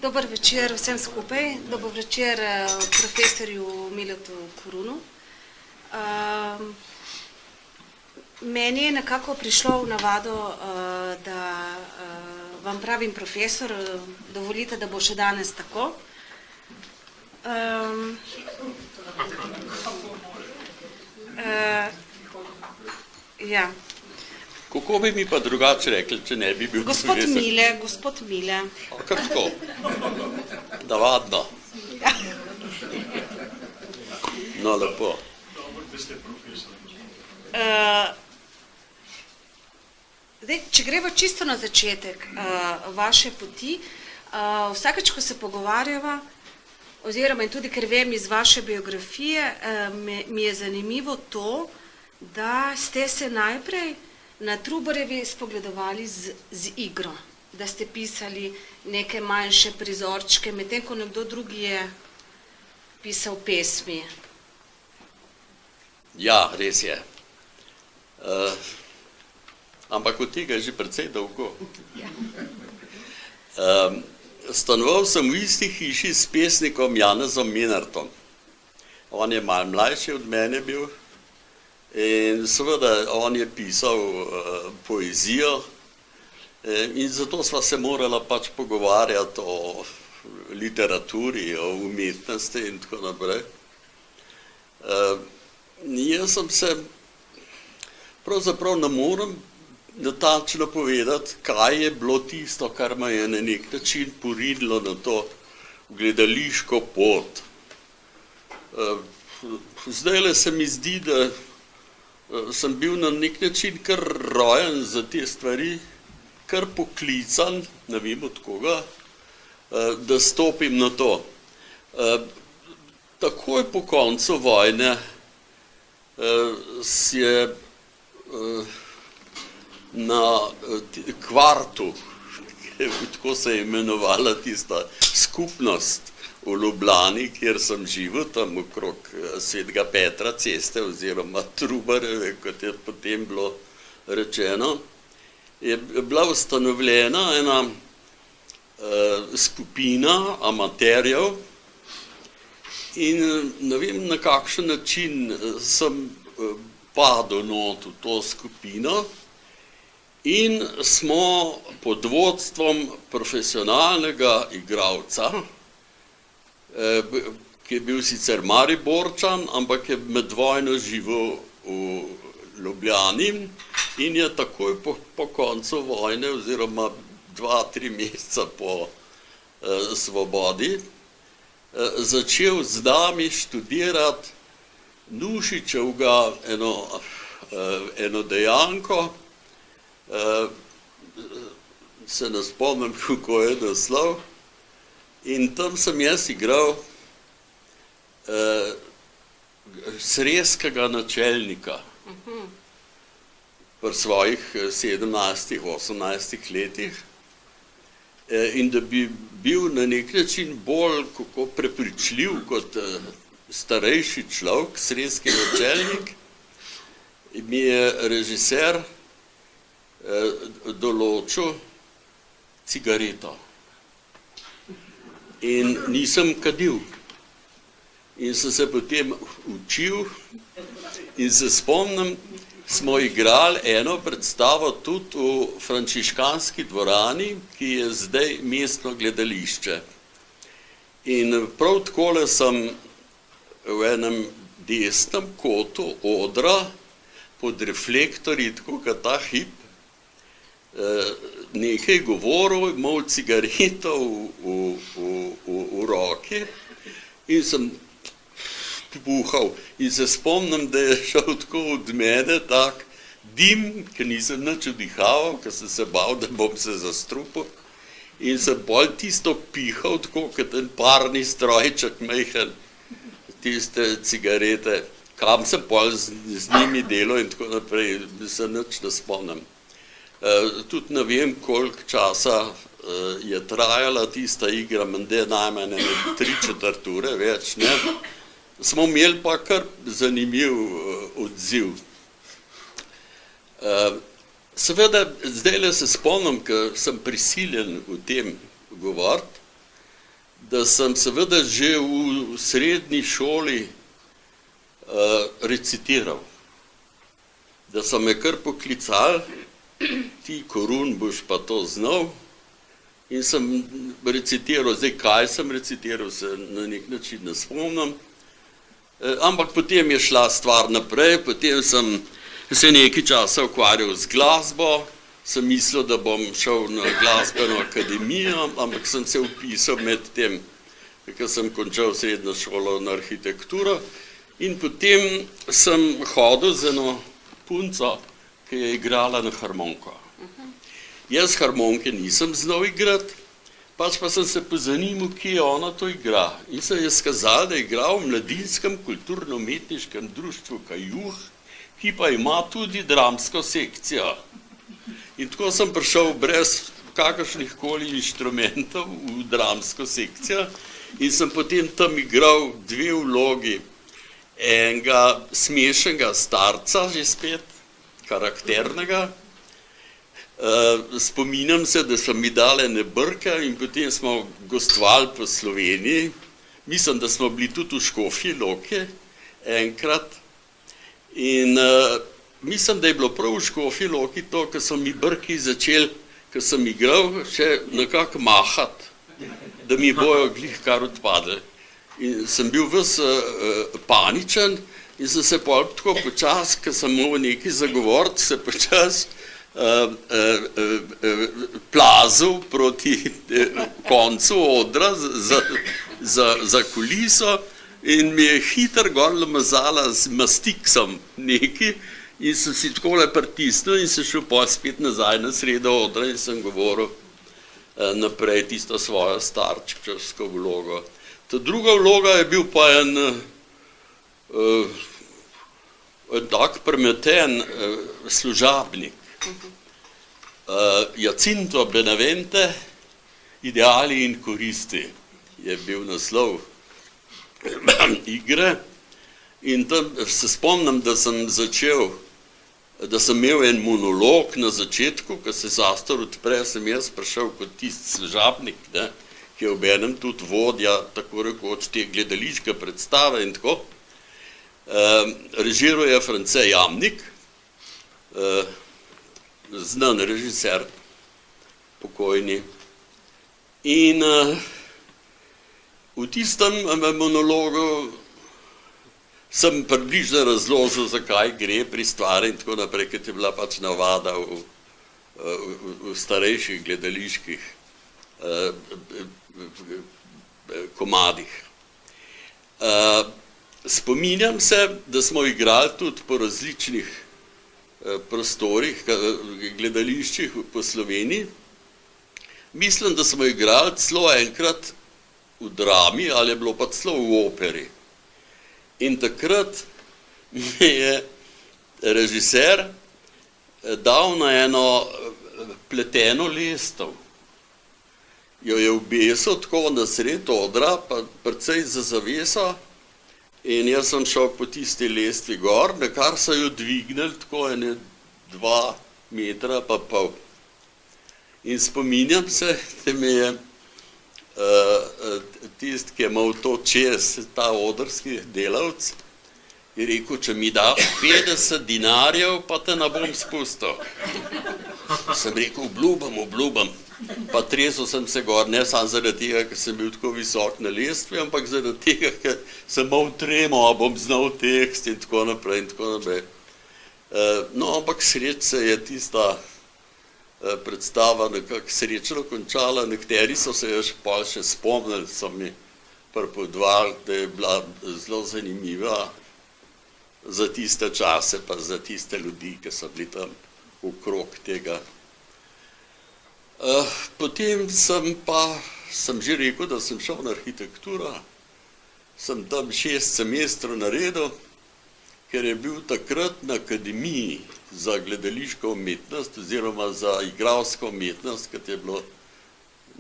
Dober večer vsem skupaj, dober večer profesorju Miletu Korunu. Meni je nekako prišlo v navado, da vam pravim profesor, dovolite, da bo še danes tako. Ja. Kako bi mi pa drugače rekli, če ne bi bil Gospod profesor? Gospod Mile. Kar tako. Navadno. Ja. No, lepo. Zdaj, če greva čisto na začetek vaše poti, vsakeč, ko se pogovarjava, oziroma in tudi, ker vem iz vaše biografije, mi je zanimivo to, da ste se najprej na Trubarjevi spogledovali z igro, da ste pisali neke manjše prizorčke, medtem ko nekdo drugi je pisal pesmi. Ja, res je. Ampak od tega je že precej dolgo. Stanoval sem v isti hiši s pesnikom Janezom Menartom. On je malo mlajši od mene bil in seveda on je pisal poezijo in zato sva se morala pač pogovarjati o literaturi, o umetnosti in tako naprej. Jaz sem se pravzaprav ne morem natančno povedati, kaj je bilo tisto, kar me je na nek način porinilo na to gledališko pot. Zdajle se mi zdi, da sem bil na nek način kar rojen za te stvari, kar poklican, ne vem od koga, da stopim na to. Takoj po koncu vojne je na kvartu, tako se je imenovala tista skupnost v Ljubljani, kjer sem živel, tam okrog Svetega Petra ceste oziroma Trubarjeve, kot je potem bilo rečeno, je bila ustanovljena ena skupina amaterjev in ne vem, na kakšen način sem padel not v to skupino in smo pod vodstvom profesionalnega igralca, ki je bil sicer Mariborčan, ampak je med vojno živel v Ljubljani in je takoj po koncu vojne oziroma 2-3 meseca po svobodi začel z nami študirati Nušičevega eno dejanko, se ne spomnim, kako je naslov, in tam sem jaz igral sreskega načelnika pri svojih 17-18 letih in da bi bil na nek način bolj prepričljiv kot starejši človek, sreski načelnik, mi je režiser določil cigareto. In nisem kadil. In sem se potem učil in se spomnim, smo igrali eno predstavo tudi v frančiškanski dvorani, ki je zdaj mestno gledališče. In prav takole sem v enem desnem kotu odra pod reflektorji, tako kot ta hip, nekaj govoril, imel cigareto v roki in sem puhal. In se spomnim, da je šel tako od mene tak dim, ker nisem nič vdihaval, ker sem se bal, da bom se zastrupil. In sem bolj tisto pihal, tako kot en parni strojček majhen, tiste cigarete, kam sem bolj z njimi delal in tako naprej, se nič ne spomnim. Tudi ne vem, koliko časa je trajala tista igra, menda najmanj 3/4 ure, več ne. Smo imeli pa kar zanimiv odziv. Seveda, zdajle se spomnim, ker sem prisiljen v tem govoriti, da sem seveda že v srednji šoli recitiral. Da so me kar poklicali, ti Korun boš pa to znal, in sem recitiral. Zdaj, kaj sem recitiral, se na nek način ne spomnim, ampak potem je šla stvar naprej, potem sem se nekaj časa ukvarjal z glasbo, sem mislil, da bom šel na glasbeno akademijo, ampak sem se vpisal med tem, ko sem končal srednjo šolo na arhitekturo, in potem sem hodil z eno punco, ki je igrala na harmoniko. Jaz harmonike nisem znal igrati, pač pa sem se pozanimal, kje ona to igra. In sem je skazal, da igra v Mladinskem kulturno-umetniškem društvu Kajuh, ki pa ima tudi dramsko sekcijo. In tako sem prišel brez kakršnih koli inštrumentov v dramsko sekcijo in sem potem tam igral dve vlogi. Enega smešnega starca, že spet, karakternega. Spominjam se, da so mi dali ene brke in potem smo gostovali po Sloveniji. Mislim, da smo bili tudi v Škofji Loki enkrat. In mislim, da je bilo prav v Škofji Loki to, ko so mi brki začeli, ko sem igral, še nekako mahati, da mi bojo glih kar odpadli. In sem bil ves paničen in sem se pol tako počas, ko sem moral nekaj zagovoriti, se počas plazil proti koncu odra za kuliso in mi je hitro gor namazala z mastiksom nekaj in sem si takole pritisnil in se šel pol spet nazaj na sredo odra in sem govoril naprej tisto svojo starčevsko vlogo. Ta druga vloga je bil pa en tak premeten služabnik. Jacinto Benavente, Ideali in koristi je bil naslov igre. In tam se spomnim, da sem začel, da sem imel en monolog na začetku, ko se zastor odpre, sem jaz prišel kot tisti služabnik, ne, ki je obenem tudi vodja, tako rekoč, te gledališke predstave in tako. Režiral je France Jamnik, znan režiser, pokojni. In v tistem monologu sem približno razložil, zakaj gre pri stvari in tako naprej, ker je bila pač navada v starejših gledaliških komadih. Spominjam se, da smo igrali tudi po različnih prostorih, gledališčih po Sloveniji. Mislim, da smo igrali celo enkrat v drami ali je bilo pa celo v operi. In takrat mi je režiser dal na eno pleteno lestev. Jo je obesil tako na sred odra, pa precej za zaveso, in jaz sem šel po tisti lestvi gor, nakar so jo dvignili tako ene 2 metra pa pol. In spominjam se, da mi je tisti, ki je imel to čez, ta odrski delavc, je rekel, če mi da 50 dinarjev, pa te ne bom spustil. Sem rekel, obljubam. Pa tresel sem se gor, ne samo zaradi tega, ker sem bil tako visok na lestvi, ampak zaradi tega, ker sem imel tremo, a bom znal tekst in tako naprej in tako naprej. No, ampak sreč se je tista predstava nekako srečno končala, nekateri so se še spomnili, so mi pripovedovali, da je bila zelo zanimiva za tiste čase, pa za tiste ljudi, ki so bili tam okrog tega. Potem sem že rekel, da sem šel na arhitekturo, sem tam 6 semestrov naredil, ker je bil takrat na akademiji za gledališko umetnost oziroma za igralsko umetnost, kot je bilo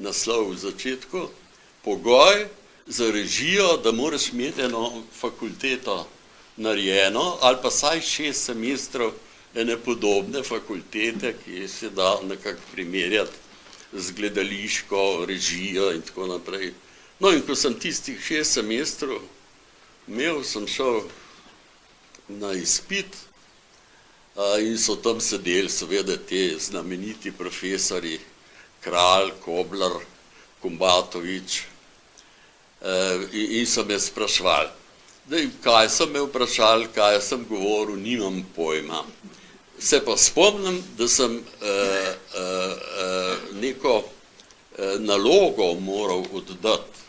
naslov v začetku, pogoj za režijo, da moraš imeti eno fakulteto narejeno ali pa vsaj 6 semestrov ene podobne fakultete, ki se da nekako primerjati z gledališko režijo in tako naprej No in ko sem tistih 6 semestrov imel, sem šel na izpit in so tam sedeli seveda te znameniti profesori, Kralj, Koblar, Kombatovič in so me sprašvali. Kaj so me vprašali, kaj sem govoril, nimam pojma. Se pa spomnim, da sem neko nalogo moral oddati,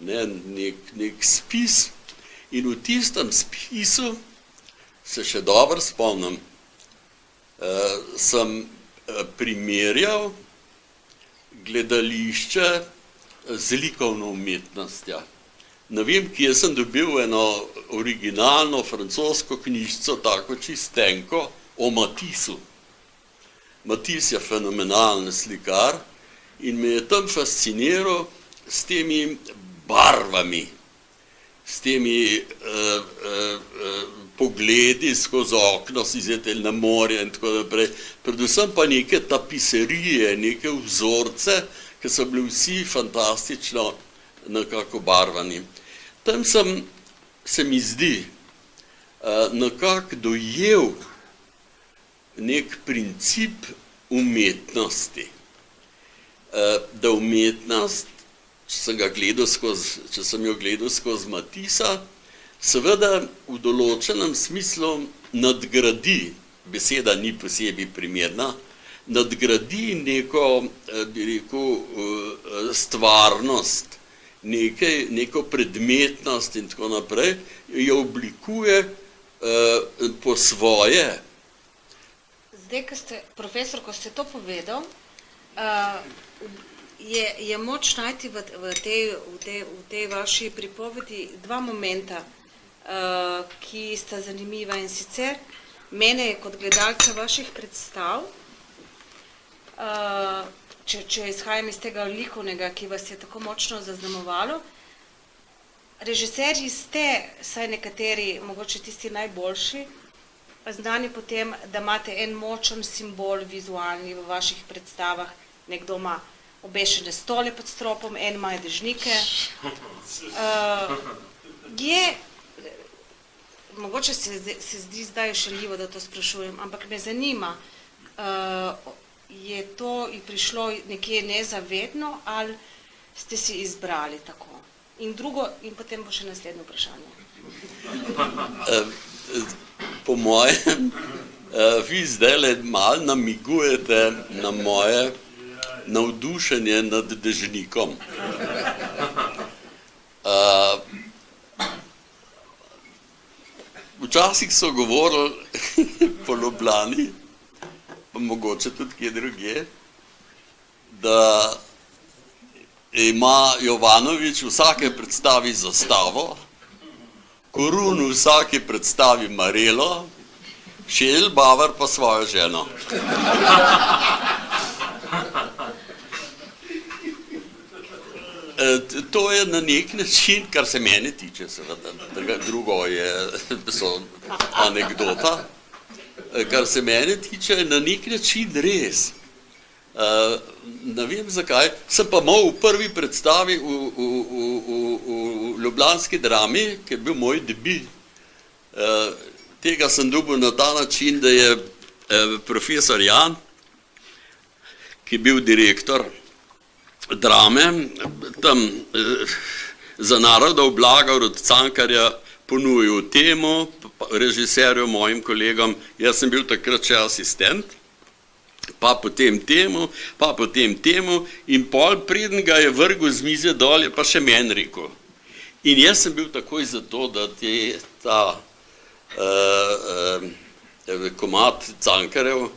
nek spis in v tistem spisu, se še dobro spomnim, sem primerjal gledališče z likovno umetnostjo. Ne vem, kje sem dobil eno originalno francosko knjižico, tako čistenko, o Matissu. Matisse je fenomenalen slikar in me je tam fasciniral s temi barvami, s temi pogledi skozi okno, si zjetelj na morje in tako naprej. Predvsem pa neke tapiserije, neke vzorce, ki so bili vsi fantastično nekako barvani. Tam sem, se mi zdi, nekako dojel nek princip umetnosti. Da umetnost, če sem jo gledal skozi Matissa, seveda v določenem smislu nadgradi, beseda ni posebej primerna, nadgradi neko, bi rekel, stvarnost, neko predmetnost in tako naprej, jo oblikuje po svoje. Zdaj, profesor, ko ste to povedal, je moč najti v tej vaši pripovedi dva momenta, ki sta zanimiva in sicer mene je kot gledalca vaših predstav, če izhajam iz tega likovnega, ki vas je tako močno zaznamovalo, režiserji ste, saj nekateri, mogoče tisti najboljši, znani potem, da imate en močen simbol vizualni v vaših predstavah, nekdo ima obešene stole pod stropom, en ima dežnike. Mogoče se zdi zdaj šaljivo, da to sprašujem, ampak me zanima, je to prišlo nekje nezavedno ali ste si izbrali tako? In drugo, in potem bo še naslednje vprašanje. Po mojem, vi zdaj malo namigujete na moje navdušenje nad dežnikom. Včasih so govorili po Ljubljani, pa mogoče tudi kje drugje, da ima Jovanovič v vsake predstavi zastavo, Korun v vsaki predstavi marelo, Šel Bavar pa svojo ženo. To je na nek način, kar se mene tiče, seveda, drugo so anekdota, kar se mene tiče, je na nek način res. Ne vem zakaj, sem pa imel v prvi predstavi v ljubljanski Drami, ki je bil moj debut. Tega sem dobil na ta način, da je profesor Jan, ki je bil direktor Drame, tam za Narodov blaga od Cankarja ponujil temo, režiserju, mojim kolegom, jaz sem bil takrat še asistent, pa potem temu in pol preden ga je vrgel z mize dol, je pa še meni rekel. In jaz sem bil takoj za to, da ta komad Cankarjev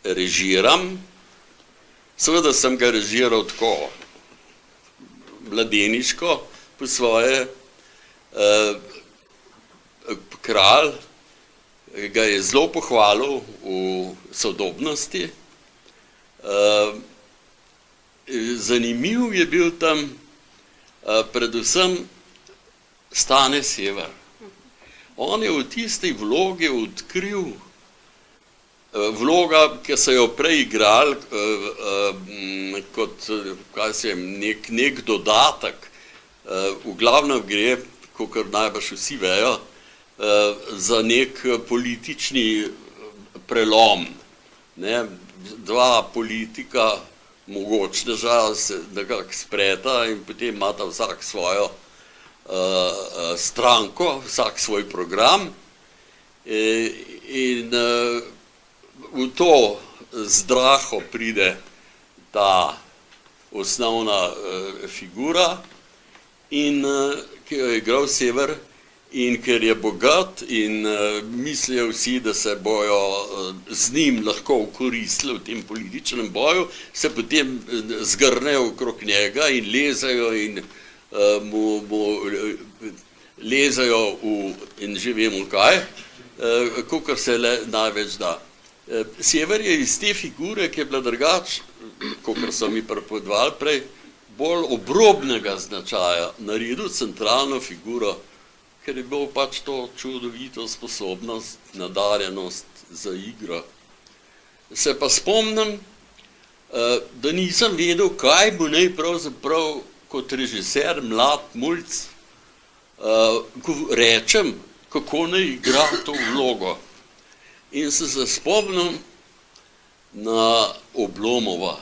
režiram. Seveda sem ga režiral tako mladeniško, po svoje. Kralj ga je zelo pohvalil v sodobnosti. Zanimiv je bil tam predvsem Stane Sever. On je v tisti vlogi odkril vloga, ki so jo prej igrali kot nek dodatek V glavnem gre, kakor najbrž vsi vejo, za nek politični prelom. Ne? Dva politika, mogočneža, se nekako spreta in potem imata vsak svojo stranko, vsak svoj program in v to zdraho pride ta osnovna figura, in ki jo je igral Sever, in ker je bogat in mislijo vsi, da se bojo z njim lahko okoristili v tem političnem boju, se potem zgrnejo okrog njega in lezajo in lezajo in že vemo kaj, kakor se le največ da. Sever je iz te figure, ki je bila drugače, kakor so mi pripovedovali prej, bolj obrobnega značaja, naredil centralno figuro, ker je bil pač to čudovito sposobnost, nadarjenost za igro. Se pa spomnim, da nisem vedel, kaj bo naj pravzaprav kot režiser, mlad mulc, ko rečem, kako naj igra to vlogo. In se spomnim na Oblomova.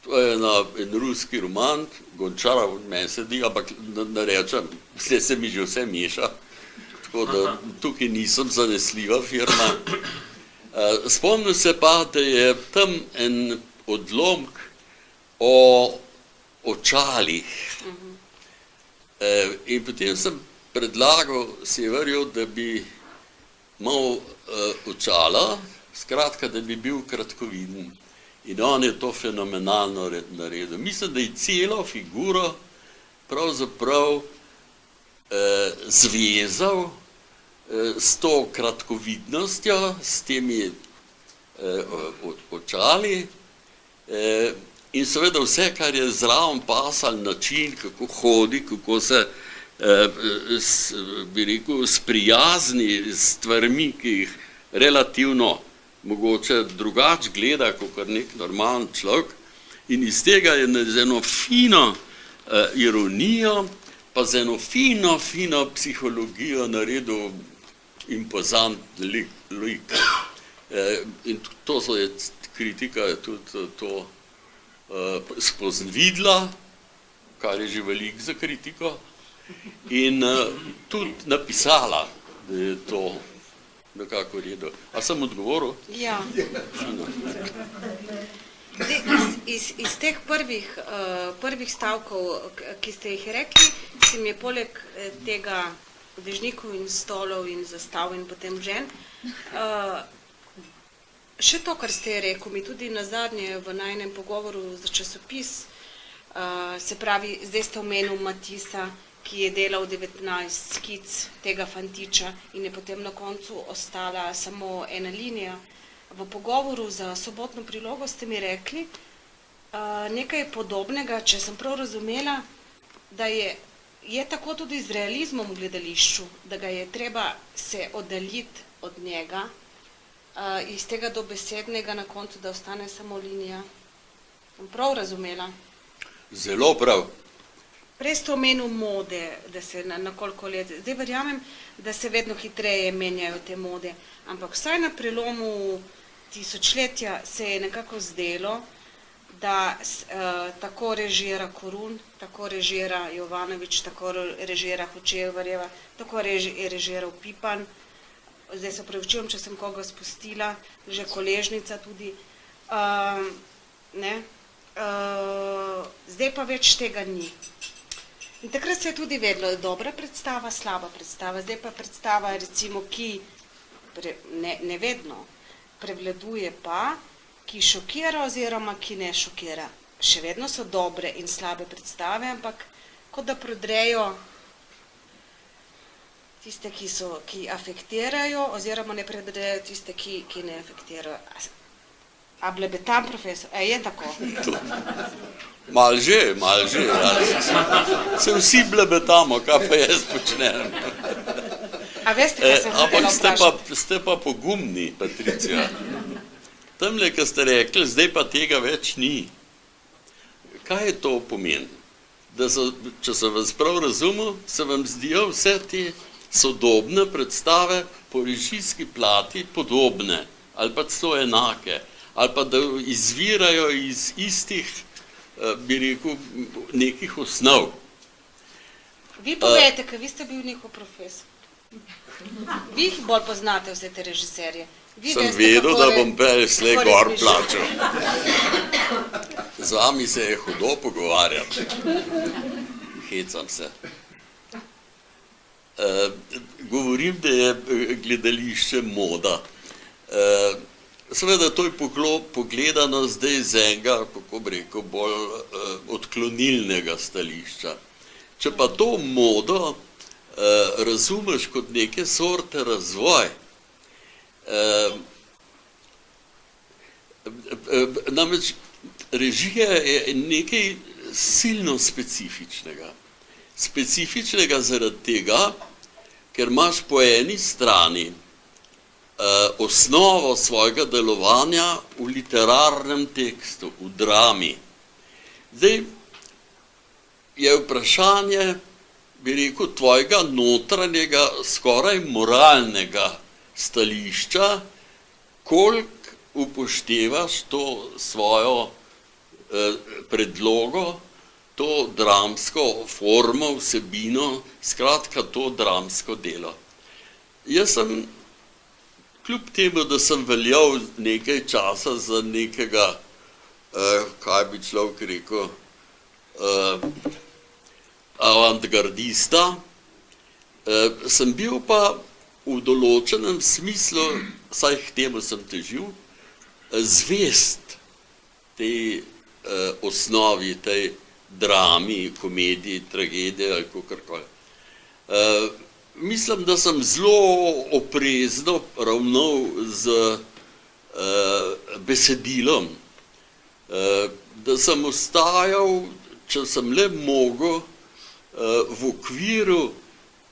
To je en ruski roman, Gončarov meni se di, ampak ne rečem, se mi že vse meša, tako da tukaj nisem zanesljiva firma. Spomnim se pa, da je tam en odlomek o očalih. In potem sem predlagal Severju, da bi imel očala, skratka, da bi bil kratkoviden. In on je to fenomenalno naredil. Mislim, da je celo figuro pravzaprav zvezal s to kratkovidnostjo, s temi očali in seveda vse, kar je zraven pasal, način, kako hodi, kako se bi rekel, sprijazni s stvarmi, ki jih relativno mogoče drugače gleda, kot nek normalen človek, in iz tega je z eno fino ironijo, pa z eno fino psihologijo naredil impozantni lik. In to je kritika, je tudi to spoznvidla, kar je že veliko za kritiko, in tudi napisala, da je to nekako redo. A sem odgovoril? Ja. Iz teh prvih stavkov, ki ste jih rekli, si mi je poleg tega dežnikov in stolov in zastav in potem žen, še to, kar ste rekel, mi tudi nazadnje v najnem pogovoru za časopis, se pravi, zdaj ste omenil Matisa, ki je delal 19 skic tega fantiča in je potem na koncu ostala samo ena linija. V pogovoru za sobotno prilogo ste mi rekli nekaj podobnega, če sem prav razumela, da je tako tudi z realizmom v gledališču, da ga je treba se oddaljiti od njega, iz tega dobesednega na koncu, da ostane samo linija. Sem prav razumela? Zelo prav. Prej ste omenil mode, da se na koliko let, zdaj verjamem, da se vedno hitreje menjajo te mode, ampak vsaj na prelomu tisočletja se je nekako zdelo, da tako režira Korun, tako režira Jovanovič, tako režira Hočevarjeva, tako režiral Pipan, zdaj se opravičujem, če sem koga spustila, že Koležnica tudi, zdaj pa več tega ni. In takrat se je tudi vedlo, dobra predstava, slaba predstava, zdaj pa predstava, recimo, ki, ne vedno, prevladuje pa, ki šokira oziroma ki ne šokira. Še vedno so dobre in slabe predstave, ampak kot da prodrejo tiste, ki afektirajo, oziroma ne prodrejo tiste, ki ne afektirajo. A blebetam, profesor? Je tako? Mal že. Se vsi blebetamo, kaj pa jaz počnem. A veste, kaj sem hotela vprašati? Ampak ste pa pogumni, Patricija. Tamle, ko ste rekli, zdaj pa tega več ni. Kaj je to pomeni? da so, če sem vas prav razumel, se vam zdijo vse te sodobne predstave po režijski plati podobne ali pa celo enake, ali pa da izvirajo iz istih, bi rekel, nekih osnov. Vi povejte, ker vi ste bil njihov profesor. Vi jih bolj poznate vse te režiserje. Sem vedel, da bom prej slej gor plačal. Z vami se je hudo pogovarjati. Hecam se. Govorim, da je gledališče moda. Seveda to je pogledano zdaj z enega, kako bi rekel, bolj odklonilnega stališča. Če pa to modo razumeš kot neke sorte razvoj, namreč režija je nekaj silno specifičnega. Specifičnega zaradi tega, ker imaš po eni strani osnovo svojega delovanja v literarnem tekstu, v drami. Zdaj je vprašanje, bi rekel, tvojega notranjega, skoraj moralnega stališča, koliko upoštevaš to svojo predlogo, to dramsko formo, vsebino, skratka to dramsko delo. Jaz sem, kljub temu, da sem veljal nekaj časa za nekega, kaj bi človek rekel, avantgardista, sem bil pa v določenem smislu, saj k temu sem težil, zvest tej osnovi, tej drami, komediji, tragediji ali kakorkoli. Mislim, da sem zelo oprezno ravnal z besedilom, da sem ostajal, če sem le mogel, v okviru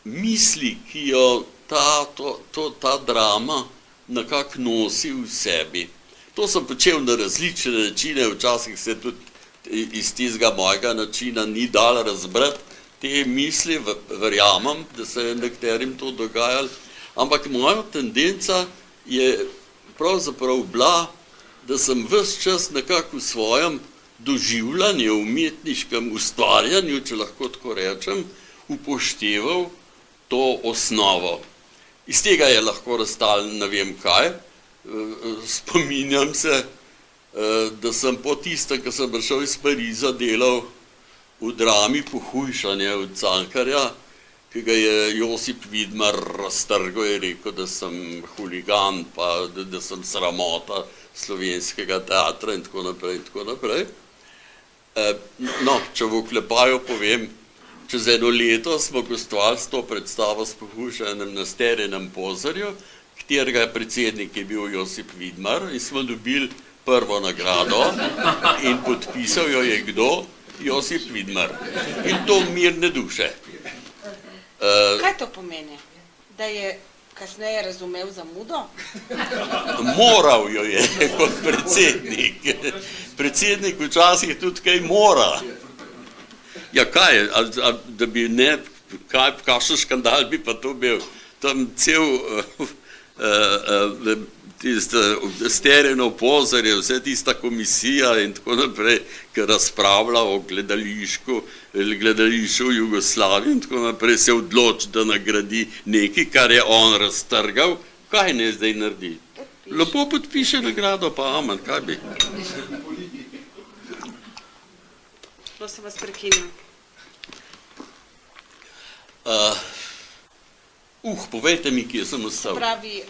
misli, ki jo ta drama nekako nosi v sebi. To sem počel na različne načine, včasih se tudi iz tistega mojega načina ni dalo razbrati te misli, verjamem, da se je nekaterim to dogajalo, ampak moja tendenca je pravzaprav bila, da sem ves čas nekako v svojem doživljanju, umetniškem ustvarjanju, če lahko tako rečem, upošteval to osnovo. Iz tega je lahko razstalo ne vem kaj. Spominjam se, da sem po tistem, ko sem prišel iz Pariza, delal v drami Pohujšanje od Cankarja, ki ga je Josip Vidmar raztrgal, je rekel, da sem huligan, pa da sem sramota slovenskega teatra in tako naprej in tako naprej. No, če v oklepaju povem, čez eno leto smo gostovali s to predstavo s Pohujšanjem na Sterinem pozorju, katerega predsednik je bil Josip Vidmar in smo dobili prvo nagrado in podpisal jo je kdo? Josip Vidmar. In to mirne duše. Kaj to pomeni? Da je kasneje razumel zamudo? Moral jo je kot predsednik. Predsednik včasih tudi kaj mora. Ja, kaj, da bi ne, kakšen škandal bi pa to bil. Tam cel Sterino pozorje, vse tista komisija in tako naprej, ki razpravlja o gledališču v Jugoslaviji in tako naprej, se odloči, da nagradi nekaj, kar je on raztrgal, kaj ne zdaj naredi? Lepo podpiše nagrado, pa amen, kaj bi? To se vas prekinil. Povejte mi, kje sem ostal. Pravi,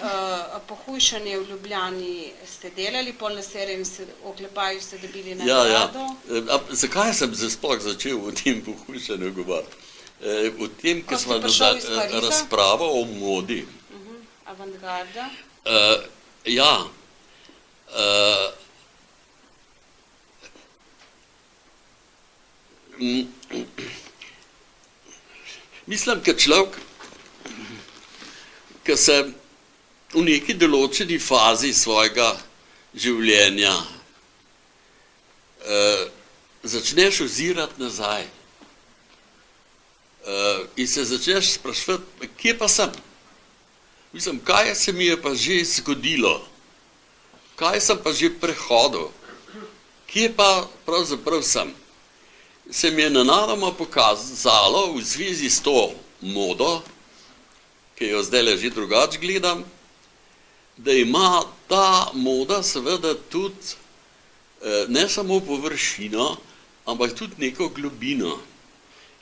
Pohujšanje v Ljubljani ste delali, pol na seriji oklepaju ste dobili nagrado. Ja. Zakaj sem se sploh začel o tem Pohujšanju govoriti? O tem, ko smo razpravo o modi. Avantgarda. Ja. Mislim, kad človek, ki se v neki določeni fazi svojega življenja začneš ozirati nazaj in se začneš spraševati, kje pa sem? Mislim, kaj se mi je pa že zgodilo? Kaj sem pa že prehodil? Kje pa pravzaprav sem? Se mi je nenadoma pokazalo v zvezi s to modo, ki jo zdaj že drugače gledam, da ima ta moda seveda tudi ne samo površino, ampak tudi neko globino.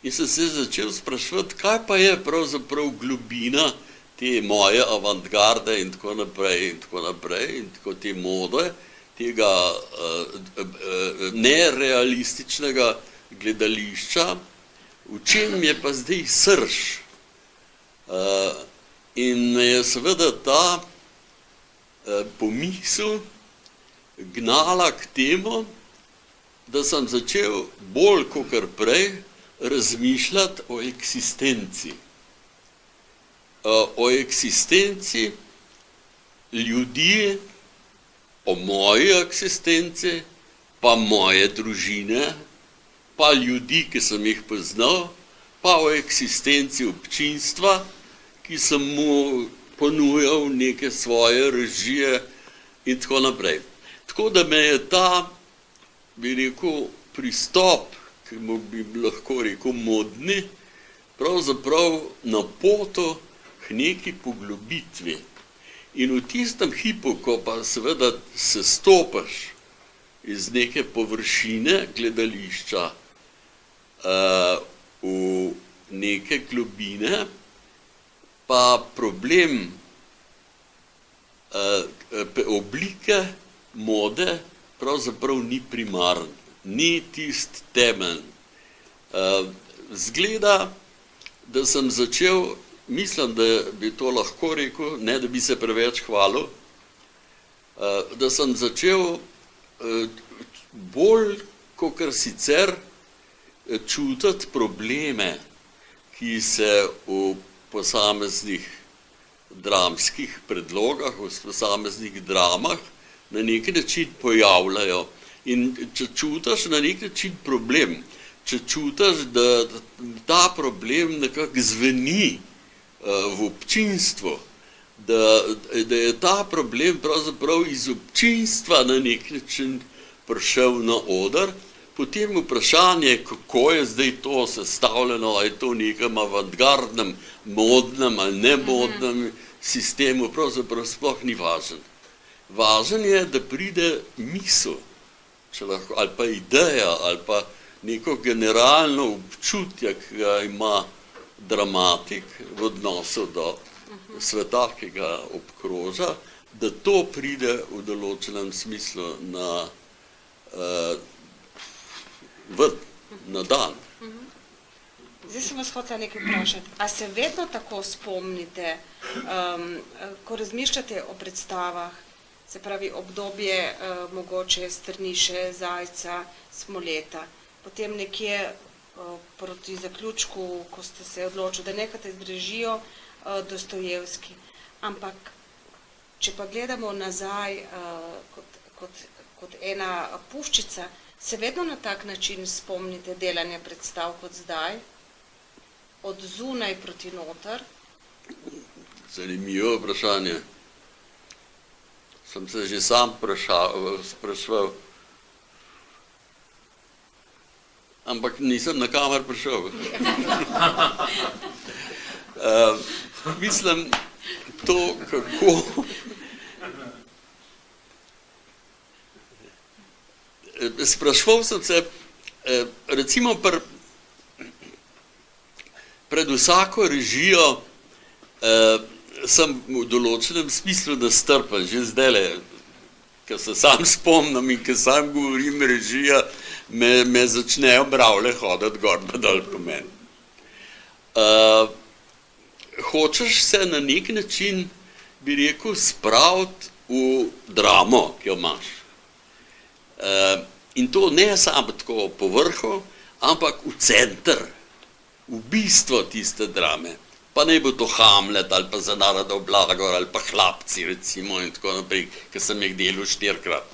In sem se začel spraševati, kaj pa je pravzaprav globina te moje avantgarde in tako naprej, in tako te mode, tega nerealističnega gledališča, v čem je pa zdaj srž. In me je seveda ta pomisel gnala k temu, da sem začel bolj kakor prej razmišljati o eksistenci. O eksistenci ljudi, o moji eksistenci, pa moje družine, pa ljudi, ki sem jih poznal, pa o eksistenci občinstva, ki sem mu ponujal neke svoje režije in tako naprej. Tako da me je ta, bi rekel, pristop, ki mu bi lahko rekel modni, pravzaprav napotil k neki poglobitvi. In v tistem hipu, ko pa seveda se stopaš iz neke površine gledališča v neke globine, pa problem oblike mode pravzaprav ni primaren, ni tist temelj. Zgleda, da sem začel, mislim, da bi to lahko rekel, ne da bi se preveč hvalil, da sem začel bolj kakor sicer čutiti probleme, ki se v posameznih dramskih predlogah, v posameznih dramah na neki način pojavljajo. In če čutiš na neki način problem, če čutiš, da ta problem nekako zveni v občinstvu, da je ta problem pravzaprav iz občinstva na nek način prišel na oder, potem vprašanje, kako je zdaj to sestavljeno, ali je to v nekem avantgardnem, modnem ali nemodnem sistemu, pravzaprav sploh ni važen. Važen je, da pride misel, če lahko, ali pa ideja, ali pa neko generalno občutje, ki ga ima dramatik v odnosu do sveta, ki ga obkroža, da to pride v določenem smislu na dan. Zdaj sem vas hotela nekaj vprašati. A se vedno tako spomnite, ko razmišljate o predstavah, se pravi obdobje mogoče Strniše, Zajca, Smoleta, potem nekje proti zaključku, ko ste se odločili, da nehate z režijo, Dostojevski. Ampak, če pa gledamo nazaj kot ena puščica, se vedno na tak način spomnite delanja predstav kot zdaj, od zunaj proti noter? Zanimivo vprašanje. Sem se že sam spraševal, ampak nisem na kamer prišel. Mislim, to kako spraševal sem se, recimo pred vsako režijo sem v določenem smislu nastrpen, že zdajle, ko se sam spomnim in ko sam govorim režija, me začnejo mravlje hoditi gor pa dol po meni. Hočeš se na nek način, bi rekel, spraviti v dramo, ki jo imaš. In to ne samo tako po vrhu, ampak v center, v bistvo tiste drame. Pa ne bo to Hamlet ali pa Za narodov blagor ali pa Hlapci recimo in tako naprej, ker sem jih delal 4-krat.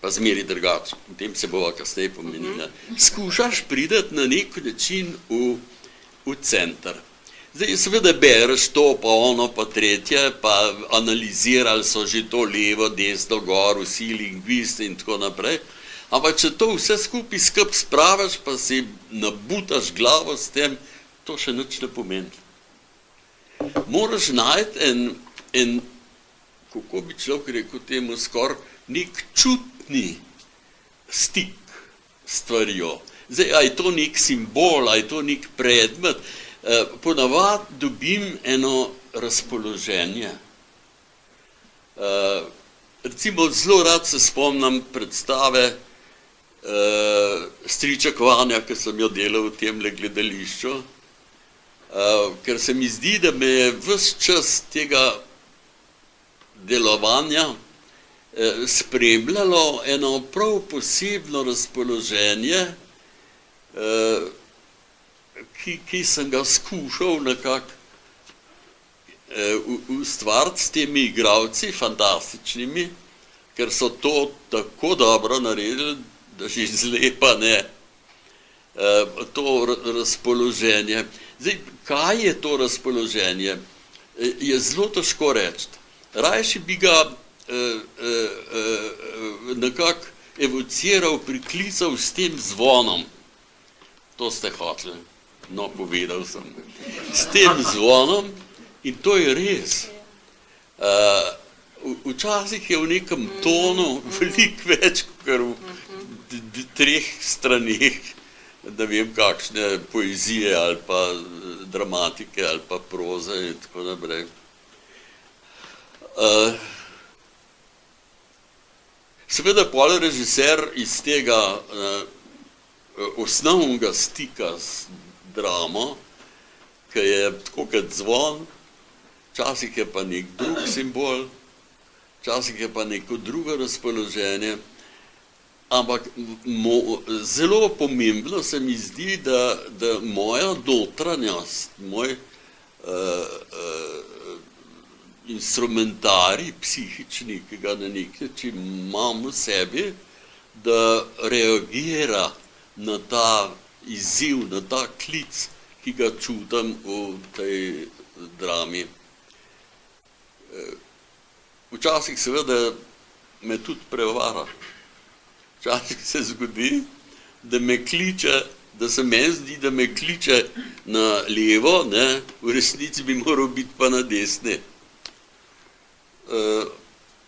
Pa zmeri drugače, o tem se bova kasneje pomenila. Skušaš priti na nek način v v center. Zdaj, seveda bereš to, pa ono, pa tretje, pa analizirali so že to levo, desno, gor, vsi lingvisti in tako naprej. Ampak če to vse skupaj spraviš, pa si nabutaš glavo s tem, to še nič ne pomeni. Moraš najti en, kako bi človek rekel temu, skoraj nek čutni stik s stvarjo. Zdaj, a je to nek simbol, a je to nek predmet, ponavadi dobim eno razpoloženje. Recimo, zelo rad se spomnim predstave Striča Kvanja, ki sem jo delal v temle gledališču, ker se mi zdi, da me je ves čas tega delovanja spremljalo eno prav posebno razpoloženje, ki sem ga skušal nekako ustvariti s temi igralci, fantastičnimi, ker so to tako dobro naredili, da že zlepa ne. To razpoloženje. Zdaj, kaj je to razpoloženje? Je zelo težko reči. Rajši bi ga nekako evociral, priklical s tem zvonom. To ste hoteli. No, povedal sem. S tem zvonom, in to je res. Včasih je v nekem tonu veliko več, kot v treh straneh, da vem, kakšne poezije ali pa dramatike ali pa proze in tako naprej. Seveda pol režiser iz tega osnovnega stika s dramo, ki je tako kot zvon, včasih je pa nek drug simbol, včasih je pa neko drugo razpoloženje, ampak zelo pomembno se mi zdi, da moja notranjost, moj instrumentarij psihični, ki ga na nek način imam v sebi, da reagira na ta izziv, na ta klic, ki ga čutim v tej drami. Včasih seveda me tudi prevara. Včasih se zgodi, da me kliče, da se meni zdi, da me kliče na levo, ne, v resnici bi moral biti pa na desni.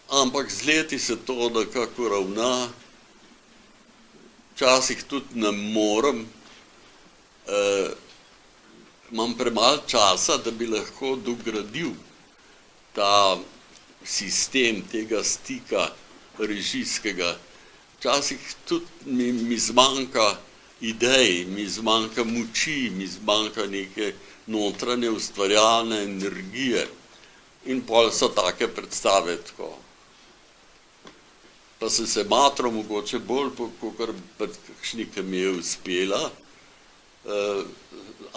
Ampak z leti se to nekako ravna, včasih tudi ne morem, imam premalo časa, da bi lahko dogradil ta sistem tega stika režijskega. Včasih tudi mi zmanjka idej, mi zmanjka moči, mi zmanjka neke notranje ustvarjalne energije. In pol so take predstave tako. Pa sem se matral mogoče bolj, kakor pred kakšni, ki mi je uspela,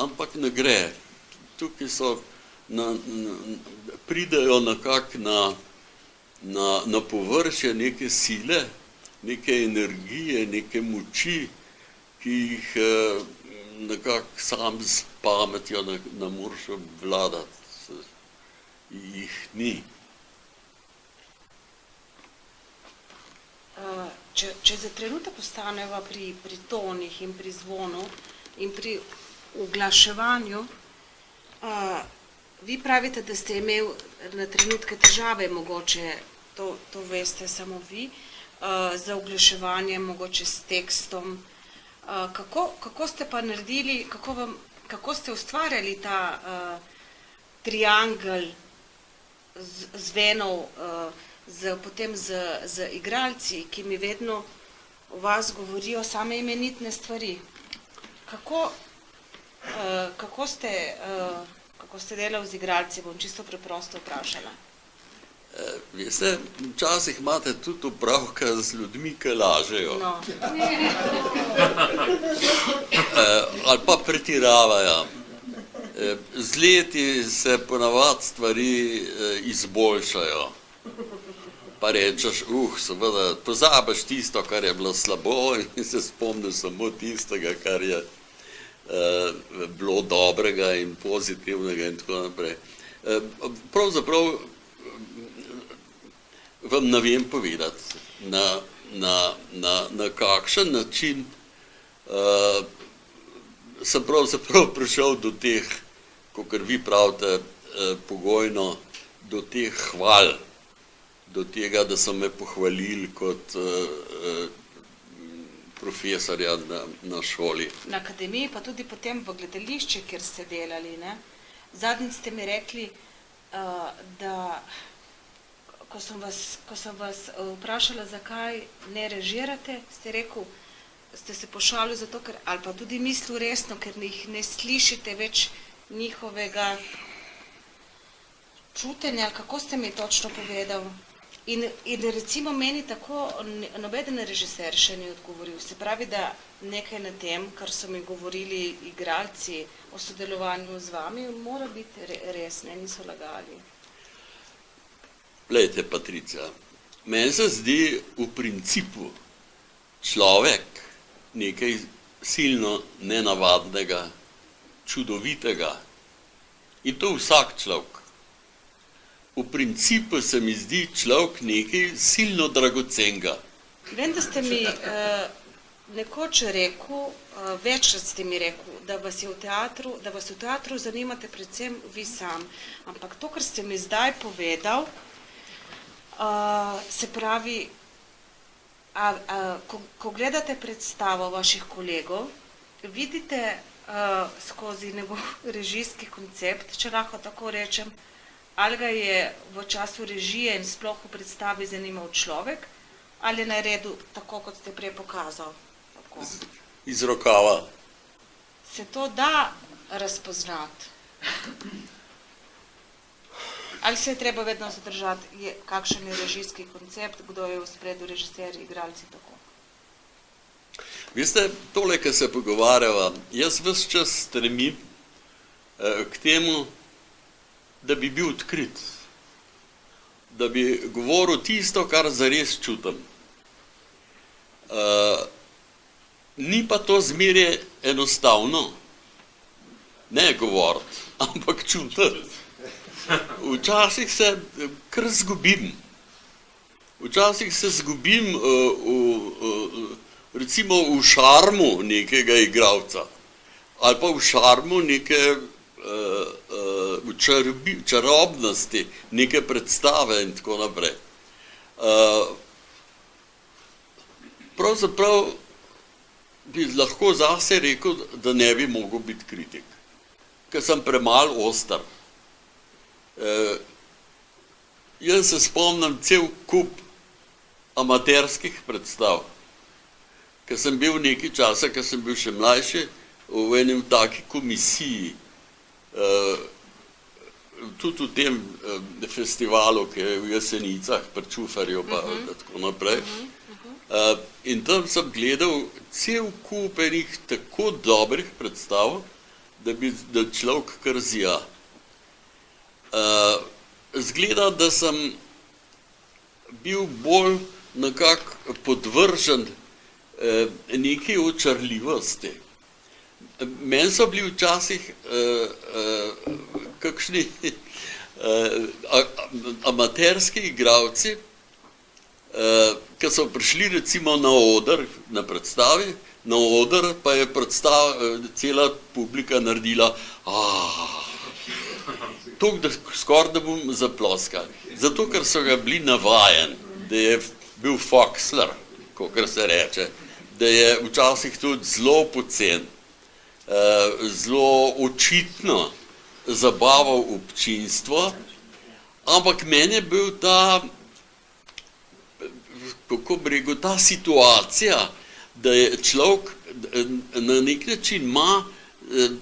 ampak ne gre. Tukaj so, pridejo nekako na površje neke sile, neke energije, neke moči, ki jih nekako sam s pametjo ne moreš obvladati. Jih ni. Če za trenutek ostaneva pri tonih in pri zvonu in pri uglaševanju, vi pravite, da ste imeli na trenutke težave, mogoče, to veste samo vi, za uglaševanjem, mogoče s tekstom. Kako ste pa naredili, kako ste ustvarjali ta triangel zvenov, potem z igralci, ki mi vedno o vas govorijo same imenitne stvari. Kako ste delali z igralci, bom čisto preprosto vprašala. Veste, včasih imate tudi opravka z ljudmi, ki lažejo. No. Ali pa pretiravajo. Z leti se ponavadi stvari izboljšajo. Pa rečeš, seveda, pozabiš tisto, kar je bilo slabo in se spomniš samo tistega, kar je bilo dobrega in pozitivnega in tako naprej. Pravzaprav vam ne vem povedati, na kakšen način sem pravzaprav prišel do teh, kakor vi pravite, pogojno, do teh hval, do tega, da so me pohvalili kot profesorja na šoli. Na akademiji, pa tudi potem v gledališče, kjer ste delali, ne? Zadnjič ste mi rekli, da ko sem vas vprašala, zakaj ne režirate, ste rekel, ste se pošalili zato, ker, ali pa tudi mislil resno, ker jih ne slišite več njihovega čutenja, ali kako ste mi točno povedal. In recimo meni tako nobeden režiser še ni odgovoril. Se pravi, da nekaj na tem, kar so mi govorili igralci o sodelovanju z vami, mora biti res, ne, niso lagali. Glejte, Patricija, meni se zdi v principu človek nekaj silno nenavadnega, čudovitega. In to vsak človek. V principu se mi zdi človek nekaj silno dragocenega. Vem, da ste mi nekoč rekel, večkrat ste mi rekel, da vas v teatru zanimate predvsem vi sam. Ampak to, kar ste mi zdaj povedal, se pravi, ko gledate predstavo vaših kolegov, vidite skozi njegov režijski koncept, če lahko tako rečem, ali ga je v času režije in sploh v predstavi zanimal človek, ali je naredil tako, kot ste prej pokazal. Tako. Iz rokava. Se to da razpoznati? Ali se je treba vedno zadržati, kakšen je režijski koncept, kdo je v spredu, režiserji, igralci, tako? Veste, tole, kar se pogovarjava, jaz ves čas stremim k temu, da bi bil odkrit, da bi govoril tisto, kar zares čutim. Ni pa to zmeraj enostavno, ne govoriti, ampak čutiti. Včasih se kar zgubim. Včasih se zgubim recimo v šarmu nekega igralca ali pa v šarmu neke čarobnosti, neke predstave in tako naprej. Pravzaprav bi lahko zase rekel, da ne bi mogel biti kritik, ker sem premalo oster. Jaz se spomnim cel kup amaterskih predstav, ker sem bil nekaj časa, ker sem bil še mlajši, v enem taki komisiji, tudi v tem festivalu, ki je v Jesenicah, pri Čufarju pa tako naprej. In tam sem gledal cel kup enih tako dobrih predstav, da človek kar zija. Zgleda, da sem bil bolj nekako podvržen neki očarljivosti. Meni so bili včasih kakšni amaterski igralci, ki so prišli recimo na oder, na predstavi, na oder pa je cela publika naredila toliko, da skoraj da bom zaploskal. Zato, ker so ga bili navajen, da je bil foksler, kakor se reče, da je včasih tudi zelo pocen, zelo očitno zabaval občinstvo, ampak meni je bil ta, kako bi rekel, ta situacija, da je človek na nek način ima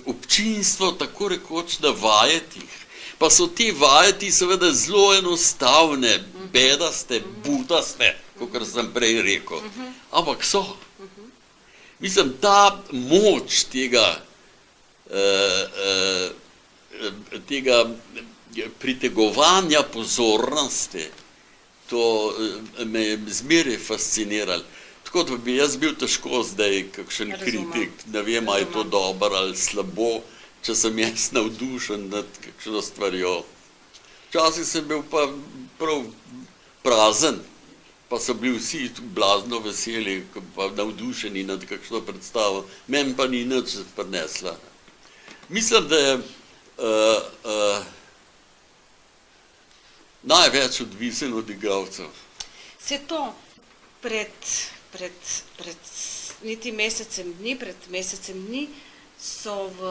občinstvo tako rekoč na vajetih, pa so te vajeti seveda zelo enostavne, bedaste, butaste, kakor sem prej rekel, ampak so. Mislim, ta moč tega pritegovanja pozornosti, to me je zmeraj fasciniralo. Tako da bi jaz bil težko zdaj kakšen Razumem. kritik, ne vem, ali je to Razumem. dobro ali slabo, če sem jaz navdušen nad kakšno stvarjo. Včasih sem bil pa prav prazen, pa so bili vsi blazno veseli, pa navdušeni nad kakšno predstavo, meni pa ni nič prinesla. Mislim, da je največ odvisen od igralcev. Se to pred niti mesecem dni so v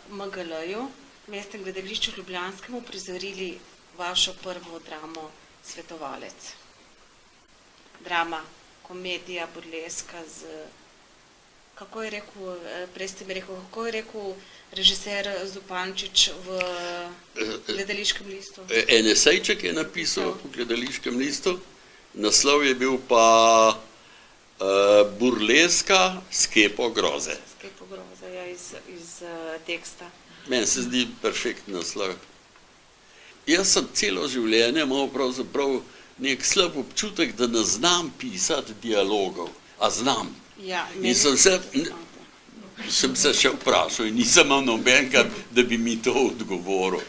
MGL-ju, Mestnem gledališču ljubljanskemu, prizorili vašo prvo dramo Svetovalec. Drama, komedija, burleska z, kako je rekel, prej ste mi rekel, kako je rekel režiser Zupančič v gledališkem listu? En esejček je napisal v gledališkem listu, naslov je bil pa Burleska s kepo groze. Skepo groze, ja, iz teksta. Meni se zdi perfektni naslov. Jaz sem celo življenje imel pravzaprav nek slab občutek, da ne znam pisati dialogov, a znam. Ja, In sem se še vprašal in nisem imel nobenega, da bi mi to odgovoril.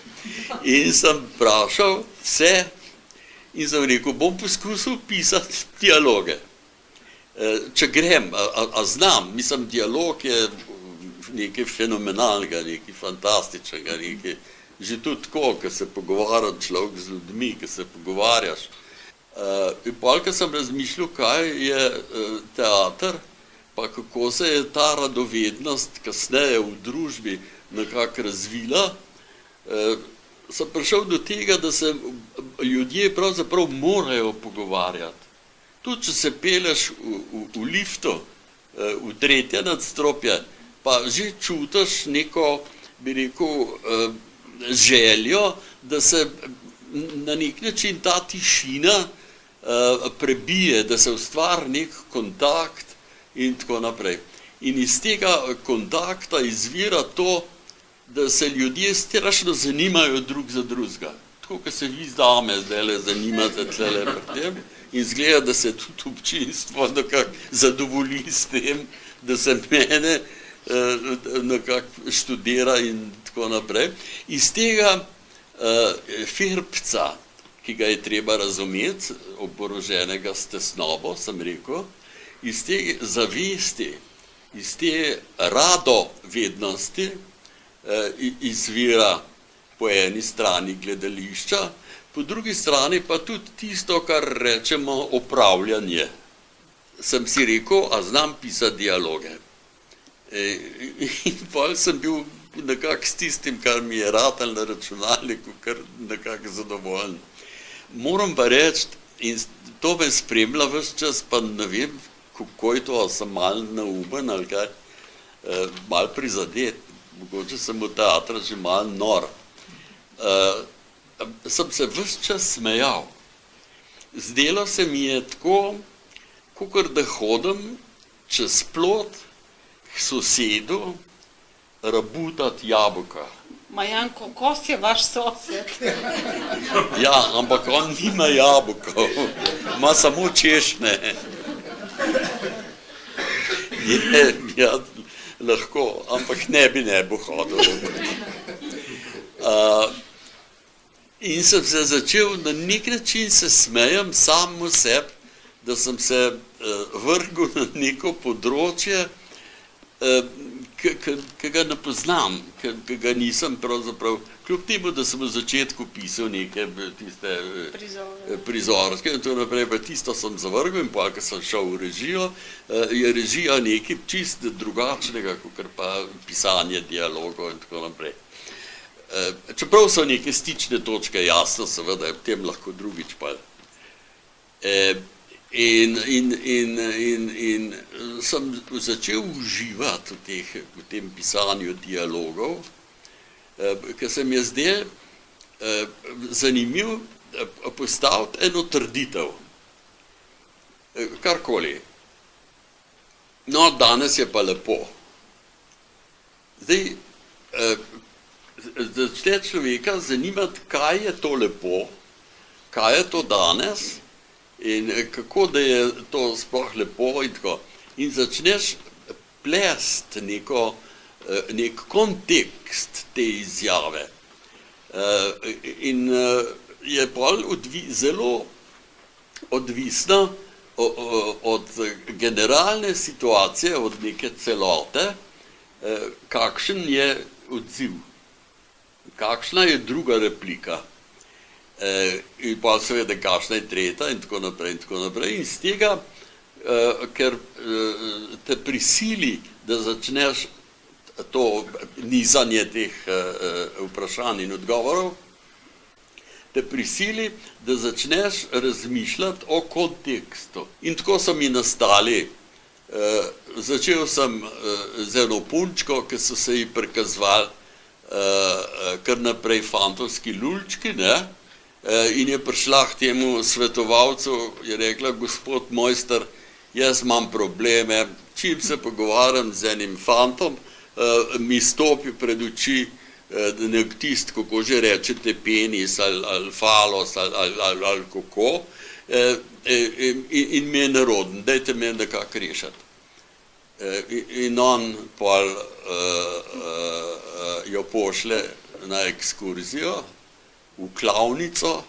In sem vprašal vse in sem rekel, bom poskusil pisati dialoge. Če grem, a znam, mislim, dialog je nekaj fenomenalnega, nekaj fantastičnega, nekaj, že tudi tako, ko se pogovarja človek z ljudmi, ko se pogovarjaš. In pol, ko sem razmišljal, kaj je teater, pa kako se je ta radovednost kasneje v družbi nekako razvila, sem prišel do tega, da se ljudje pravzaprav morajo pogovarjati. Tudi, če se peleš v liftu, v tretje nadstropje, pa že čutiš neko, bi rekel, željo, da se na nek način ta tišina prebije, da se ustvari nek kontakt in tako naprej. In iz tega kontakta izvira to, da se ljudje strašno zanimajo drug za drugega. Tako, kot se vi z dame zdajle zanimate tlele pri tem, in izgleda, da se tudi občinstvo nekako zadovolji s tem, da se mene nekako študira in tako naprej. Iz tega firbca, ki ga je treba razumeti, oboroženega s tesnobo, sem rekel, iz te zavesti, iz te radovednosti izvira po eni strani gledališča, po drugi strani pa tudi tisto, kar rečemo opravljanje. Sem si rekel, a znam pisati dialoge. In potem sem bil nekako s tistim, kar mi je ratal na računalniku, kar nekako zadovoljen. Moram pa reči, in to me spremlja ves čas, pa ne vem, kako je to, ali sem malo naumen ali kaj, malo prizadet, mogoče sem v teatra že malo nor. Sem se ves čas smejal. Zdelo se mi je tako, kakor da hodim čez plot k sosedu rabutati jabolka. Majanko, Kos je vaš sosed. Ja, ampak on nima jabolkov, ima samo češnje. Ja, lahko, ampak ne bi hodil. In sem se začel, na nek način se smejem sam v sebi, da sem se vrgel na neko področje, ki ga ne poznam, ki ga nisem pravzaprav, kljub temu, da sem v začetku pisal neke tiste prizorske in tako naprej, pa tisto sem zavrgel in pa, ko sem šel v režijo, je režija nekaj čist drugačnega, kot pa pisanje dialogov in tako naprej. Čeprav so neke stične točke, jasno, seveda, v tem lahko drugič pa. In sem začel uživati v tem pisanju dialogov, ker se mi je zdel zanimiv postaviti eno trditev. Karkoli. No, danes je pa lepo. Zdaj, začne človeka zanimati, kaj je to lepo, kaj je to danes In kako da je to sploh lepo in tako. In začneš plesti nek kontekst te izjave. In je pol zelo odvisno od generalne situacije, od neke celote, kakšen je odziv, kakšna je druga replika. In pa seveda kakšna je tretja in tako naprej in tako naprej. In z tega, ker te prisili, da začneš to nizanje teh vprašanj in odgovorov, te prisili, da začneš razmišljati o kontekstu. In tako so mi nastali. Začel sem z eno punčko, ki so se ji prikazovali kar naprej fantovski lulčki, ne? In je prišla k temu svetovalcu, je rekla, gospod mojster, jaz imam probleme, čim se pogovarjam z enim fantom, mi stopi pred oči nek tist, kako že rečete, penis ali falos ali kako, in mi je neroden, dajte me nekako rešiti. In on pol jo pošle na ekskurzijo v klavnico,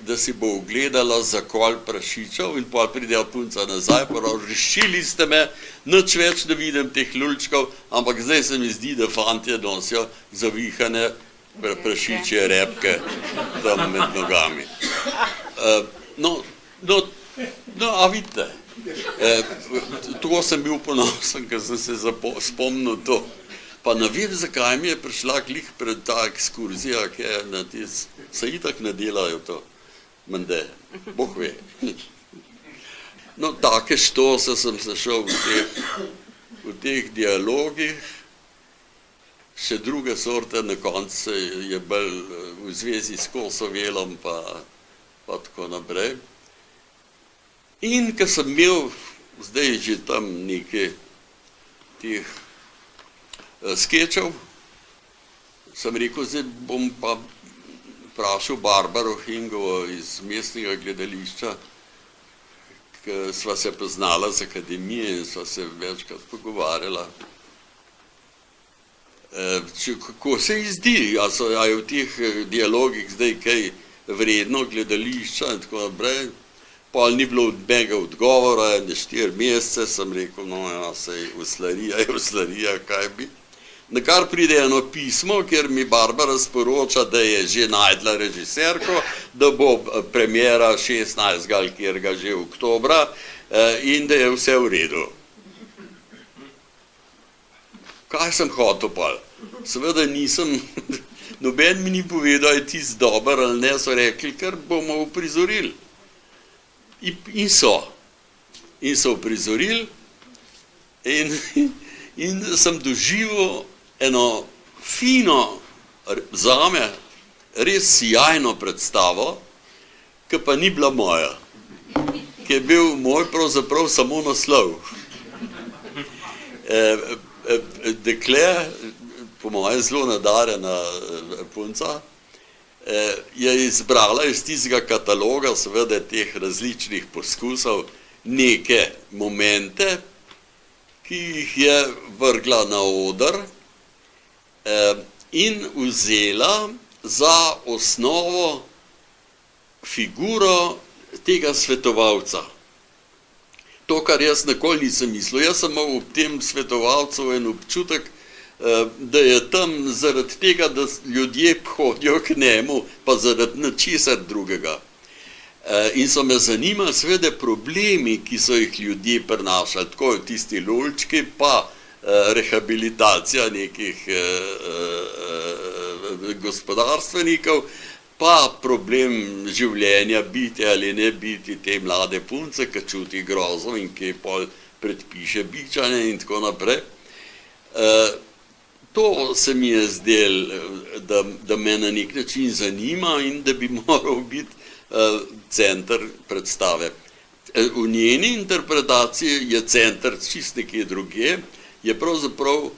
da si bo ogledala zakol prašičev in pol pridejo punca nazaj, prav, rešili ste me, nič več ne vidim teh lulčkov, ampak zdaj se mi zdi, da fantje nosijo zavihane prašičje repke tam med nogami. A vidite, tako sem bil ponosen, ker sem se spomnil to. Pa ne vem, zakaj mi je prišla glih pred ta ekskurzija, ki je se itak ne delajo to, mende, Bog ve. No, take štose sem se šel v teh dialogih, še druge sorte, na koncu je bolj v zvezi s Kosovelom pa tako naprej. In ko sem imel zdaj že tam nekaj teh skečev, sem rekel, zdaj bom pa vprašal Barbaro Hingovo iz mestnega gledališča, ki sva se poznala z akademije in sva se večkrat pogovarjala. Kako se ji zdi, a je v teh dialogih zdaj kaj vredno gledališča in tako naprej. Pol ni bilo mega odgovora, 4 mesece sem rekel, no ja, sej uslarija, kaj bi. Na kar pride eno pismo, kjer mi Barbara sporoča, da je že najdla režiserko, da bo premiera 16. ali kjerga že oktobra in da je vse v redu. Kaj sem hotel pol? Seveda nisem, noben mi ni povedal, je tisti dober ali ne, so rekli, ker bomo uprizorili. In so uprizorili in sem doživel eno fino, zame, res sijajno predstavo, ki pa ni bila moja, ki je bil moj pravzaprav samo naslov. Dekle, po moje zelo nadarjena punca, je izbrala iz tistega kataloga, seveda teh različnih poskusov, neke momente, ki jih je vrgla na oder in vzela za osnovo figuro tega svetovalca. To, kar jaz nikoli nisem mislil, jaz sem imel ob tem svetovalcu en občutek, da je tam zaradi tega, da ljudje hodijo k njemu, pa zaradi ničesar drugega. In so me zanimali seveda problemi, ki so jih ljudje prinašali, tako tisti lulčki, pa rehabilitacija nekih gospodarstvenikov, pa problem življenja, biti ali ne biti te mlade punce, ki čuti grozo in ki pol predpiše bičanje in tako naprej. To se mi je zdelo, da me na nek način zanima in da bi moral biti center predstave. V njeni interpretaciji je center čist nekje drugje, je pravzaprav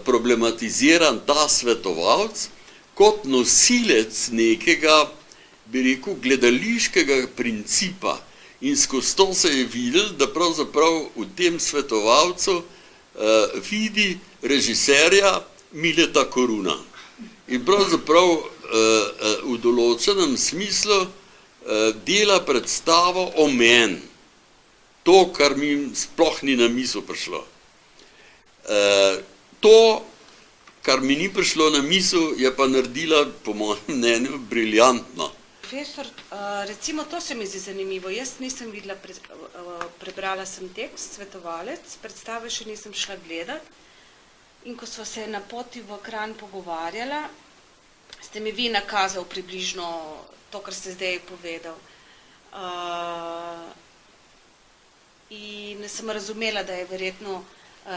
problematiziran ta svetovalec kot nosilec nekega bi rekel, gledališkega principa. In skozi to se je videl, da pravzaprav v tem svetovalcu vidi režiserja Mileta Koruna. In pravzaprav v določenem smislu dela predstavo o meni. To, kar mi sploh ni na misel prišlo. To, kar mi ni prišlo na misel, je pa naredila, po mojem mnenju, briljantno. Profesor, recimo to se mi zdi zanimivo. Jaz nisem videla, prebrala sem tekst, svetovalec, predstave še nisem šla gledat. In ko sva se na poti v Kranj pogovarjala, ste mi vi nakazal približno to, kar ste zdaj povedal. In sem razumela, da je verjetno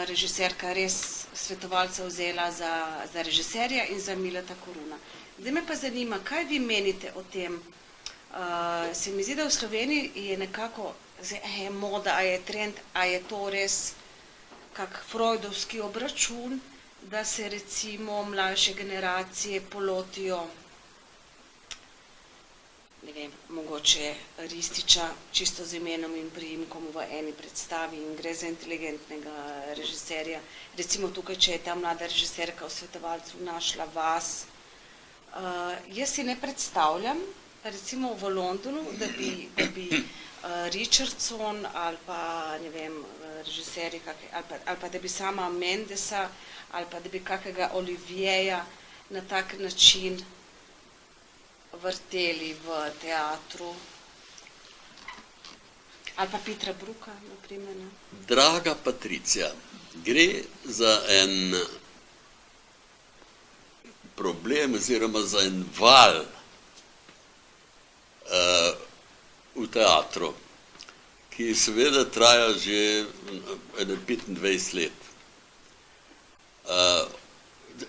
režiserka res svetovalca vzela za režiserja in za Mileta Koruna. Zdaj me pa zanima, kaj vi menite o tem? Se mi zdi, da v Sloveniji je nekako je moda, a je trend, a je to res kak freudovski obračun, da se recimo mlajše generacije polotijo, ne vem, mogoče Rističa čisto z imenom in priimkom v eni predstavi in gre za inteligentnega režiserja. Recimo tukaj, če je ta mlada režiserka v svetovalcu našla vas. Jaz si ne predstavljam, recimo v Londonu, da bi Richardson ali pa, ne vem, režiserji, ali pa da bi sama Mendesa, ali pa da bi kakega Olivieja na tak način vrteli v teatru. Ali pa Petra Bruka, naprimer. Ne? Draga Patricija, gre za en problem oziroma za en val v teatru, ki seveda traja že 25 let.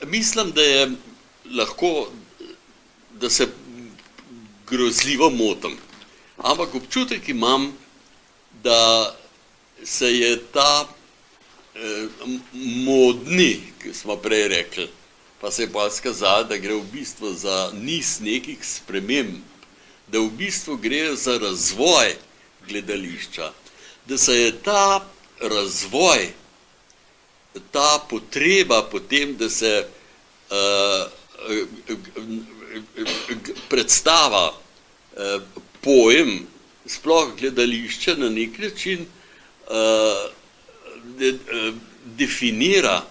Mislim, da je lahko, da se grozljivo motim, ampak občutek imam, da se je ta modni, ki smo prej rekli, pa se je pa skazalo, da gre v bistvu za niz nekih sprememb, da v bistvu gre za razvoj gledališča, da se je ta razvoj, ta potreba potem, da se predstava, pojem, sploh gledališče na nek način definira,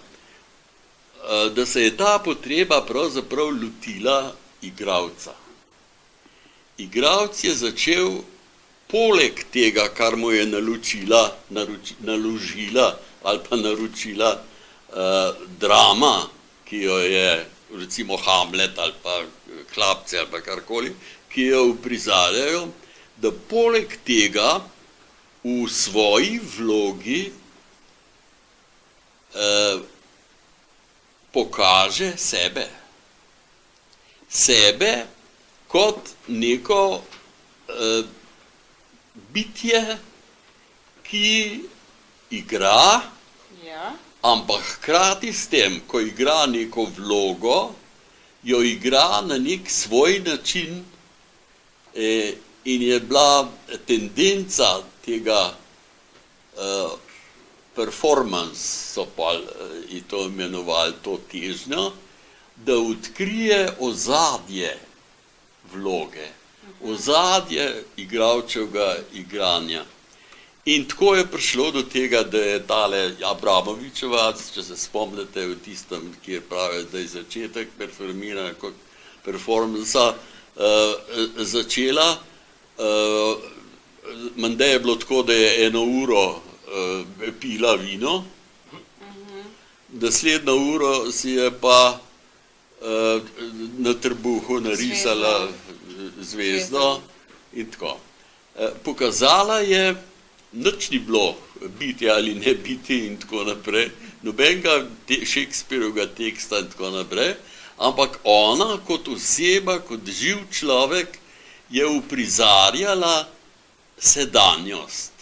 da se je ta potreba pravzaprav lotila igralca. Igralec je začel poleg tega, kar mu je naložila ali pa naročila drama, ki jo je recimo Hamlet ali pa Hlapci ali pa karkoli, ki jo uprizarjajo, da poleg tega v svoji vlogi pokaže sebe. Sebe kot neko bitje, ki igra, Ja. ampak hkrati s tem, ko igra neko vlogo, jo igra na nek svoj način in je bila tendenca tega performance, so pa to imenovali to težnjo, da odkrije ozadje vloge, ozadje igralčevega igranja. In tako je prišlo do tega, da je tale Abramovičevac, če se spomnite v tistem, ki je pravi, da je začetek performiranja kot performansa začela. Menda je bilo tako, da je 1 uro pila vino, naslednjo uro si je pa na trebuhu narisala zvezdo in tako. Pokazala je, nič ni bilo biti ali ne biti in tako naprej, nobenega Shakespearovega teksta in tako naprej, ampak ona kot oseba, kot živ človek je uprizarjala sedanjost,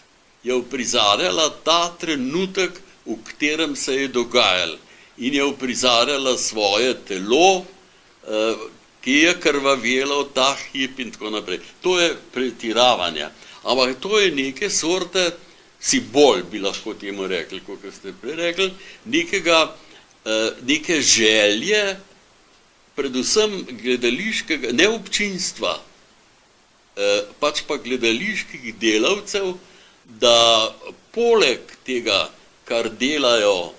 je uprizarjala ta trenutek, v katerem se je dogajalo in je uprizarjala svoje telo, ki je krvavelo ta hip in tako naprej. To je pretiravanje. Ampak to je neke sorte simbol, bi lahko temu rekli, kot ste prej rekli, neke želje, predvsem gledališkega, ne občinstva, pač pa gledaliških delavcev, da poleg tega, kar delajo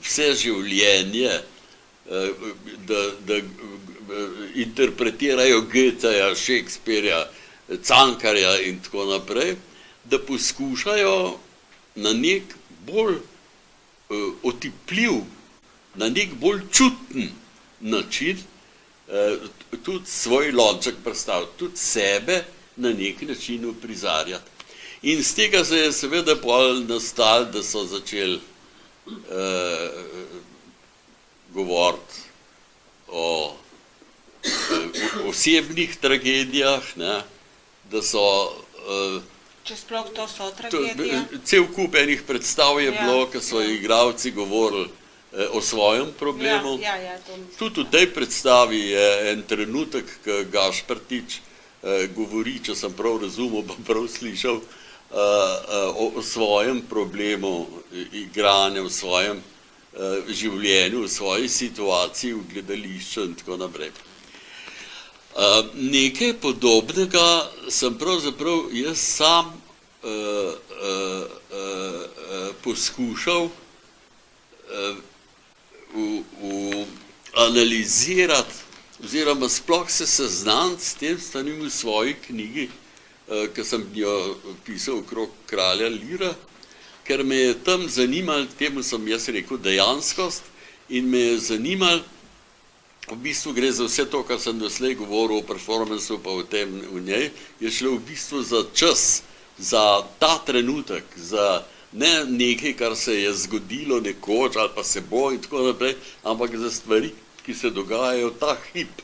vse življenje, da interpretirajo Goetheja, Shakespearea, Cankarja in tako naprej, da poskušajo na nek bolj otipljiv, na nek bolj čuten način tudi svoj lonček predstaviti, tudi sebe na nek način uprizarjati. In z tega se je seveda pol nastalo, da so začeli govoriti o osebnih tragedijah, ne, da so Če sploh to so tragedije. cel kup enih predstav je bilo, ko so igralci govorili o svojem problemu. To mislim. Tudi v tej predstavi je en trenutek, ko Gašpertič govori, če sem prav razumel, pa prav slišal, o svojem problemu igranja, v svojem življenju, v svoji situaciji v gledališču in tako naprej. Nekaj podobnega sem pravzaprav jaz sam poskušal analizirati oziroma sploh se seznaniti s tem stanim v svoji knjigi, ki sem jo pisal okrog kralja Lira, ker me je tam zanimalo, temu sem jaz rekel dejanskost, in me je zanimalo, v bistvu gre za vse to, kar sem doslej govoril o performansu, pa o tem v njej, je šlo v bistvu za čas, za ta trenutek, za ne nekaj, kar se je zgodilo nekoč ali pa se bo in tako naprej, ampak za stvari, ki se dogajajo ta hip.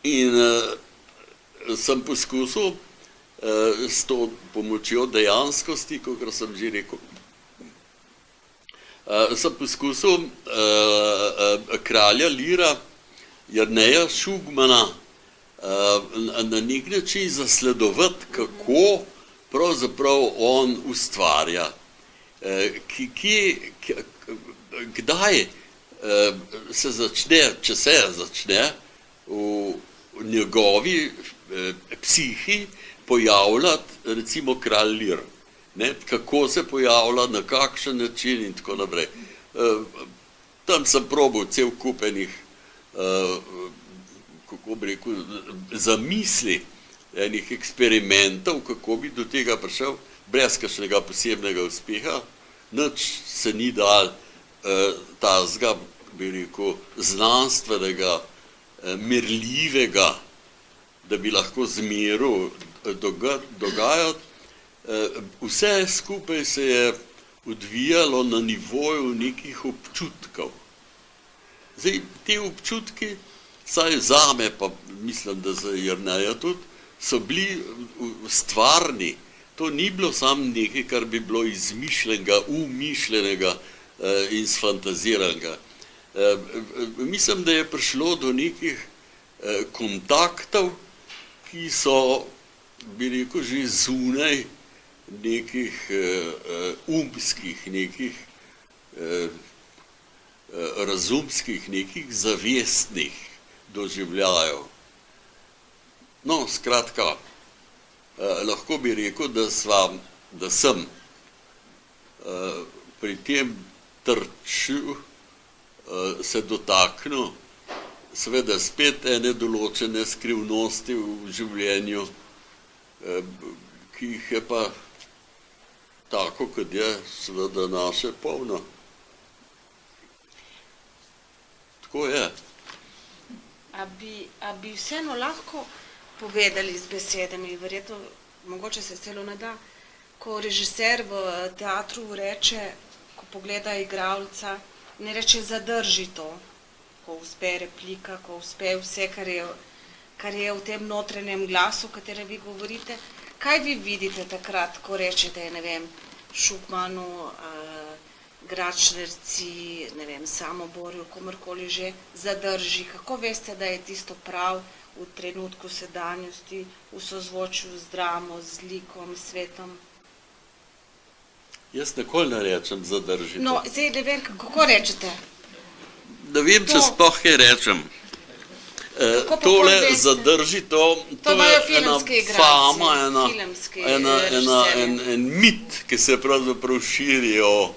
In sem poskusil s to pomočjo dejanskosti, kakor sem že rekel, sem poskusil kralja Lira, Jerneja Šugmana, na nek način zasledovati, kako pravzaprav on ustvarja, kdaj se začne, če se začne, v njegovi psihi pojavljati recimo kralj Lir. Ne, kako se pojavlja, na kakšen način in tako naprej. Tam sem probal cel kup enih, kako bi rekel, zamisli, enih eksperimentov, kako bi do tega prišel, brez kakšnega posebnega uspeha. Nič se ni dal tazga, bi rekel, znanstvenega, merljivega, da bi lahko zmeril dogajati. Vse skupaj se je odvijalo na nivoju nekih občutkov. Zdaj, te občutki, saj zame, pa mislim, da za Jerneja tudi, so bili stvarni. To ni bilo samo nekaj, kar bi bilo izmišljenega, umišljenega in sfantaziranega. Mislim, da je prišlo do nekih kontaktov, ki so, bi rekel, že zunaj nekih umskih, nekih razumskih, nekih zavestnih doživljajev. No, skratka, lahko bi rekel, da sem pri tem trčil, se dotaknil, seveda spet ene določene skrivnosti v življenju, ki jih je pa tako, kot je seveda naše polno. Tako je. A bi vseeno lahko povedali z besedami, verjetno, mogoče se celo ne da, ko režiser v teatru reče, ko pogleda igralca, ne reče zadrži to, ko uspe replika, ko uspe vse, kar je v tem notranjem glasu, o katerem vi govorite. Kaj vi vidite takrat, ko rečete, ne vem, Šugmanu, Gračnerci, ne vem, Samoborju, komorkoli že zadrži? Kako veste, da je tisto prav v trenutku sedanjosti, v sozvočju z dramo, z likom, svetom? Jaz nikoli ne rečem zadrži. No, zdaj ne vem, kako rečete? Ne vem, če sploh kaj rečem. Kako pa Tole pol veste? zadrži to imajo je ena filmski igralci, fama, filmski en mit, ki se pravzaprav širi o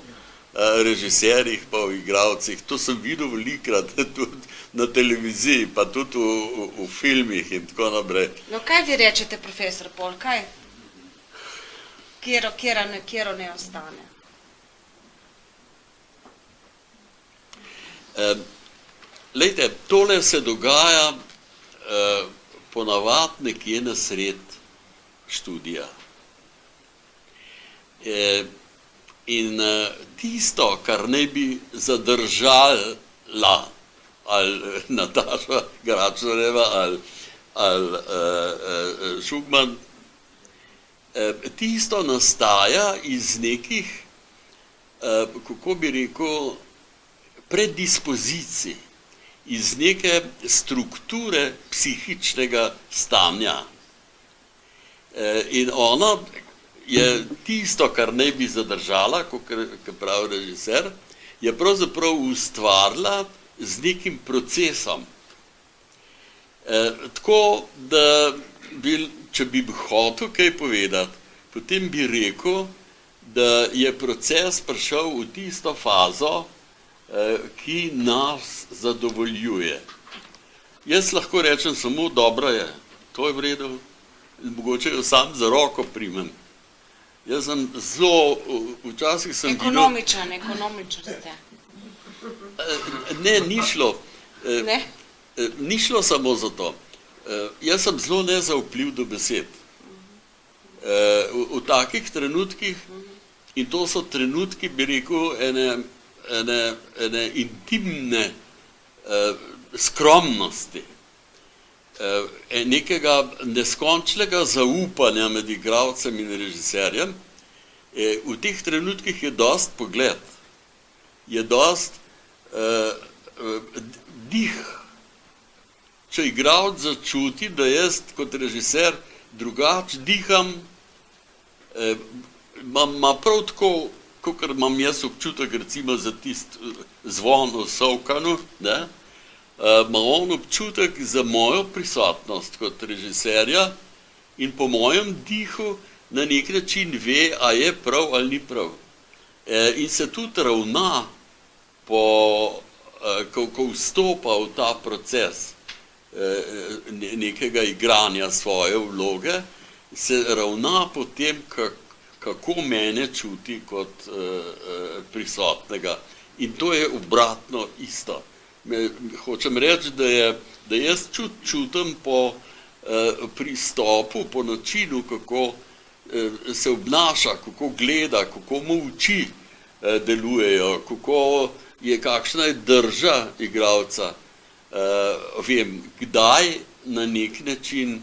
režiserjih pa o igralcih. To sem videl velikrat tudi na televiziji, pa tudi v filmih in tako naprej. No, kaj vi rečete, profesor Pol, kaj? Kjero ne ostane? Lejte, tole se dogaja ponavadi nekje na sred študija. In tisto, kar naj bi zadržala ali Nataša Gračnarjeva ali Šugman, tisto nastaja iz nekih, kako bi rekel, predispozicij, iz neke strukture psihičnega stanja. In ona je tisto, kar naj bi zadržala, kot pravi režiser, je pravzaprav ustvarila z nekim procesom. Tako, da če bi hotel kaj povedati, potem bi rekel, da je proces prišel v tisto fazo, ki nas zadovoljuje. Jaz lahko rečem samo, dobro je, to je v redu, mogoče jo sam za roko primem. Jaz sem zelo, včasih sem Ekonomičen ste. Ne, ni šlo. Ne? Ni šlo samo za to. Jaz sem zelo nezaupljiv do besed. V takih trenutkih, in to so trenutki, bi rekel, ene intimne skromnosti, nekega neskončnega zaupanja med igralcem in režiserjem. V teh trenutkih je dost pogled, je dost dih. Če igralec začuti, da jaz kot režiser drugače diham, ima prav tako, kakor imam jaz občutek recimo za tisti zvon v Sovkanu, ima on občutek za mojo prisotnost kot režiserja in po mojem dihu na nek način ve, a je prav ali ni prav. In se tudi ravna, ko vstopa v ta proces nekega igranja svoje vloge, se ravna po tem, kako mene čuti kot prisotnega. In to je obratno isto. Hočem reči, da jaz čutim po pristopu, po načinu, kako se obnaša, kako gleda, kako molči delujejo, kakšna je drža igralca. Vem, kdaj na nek način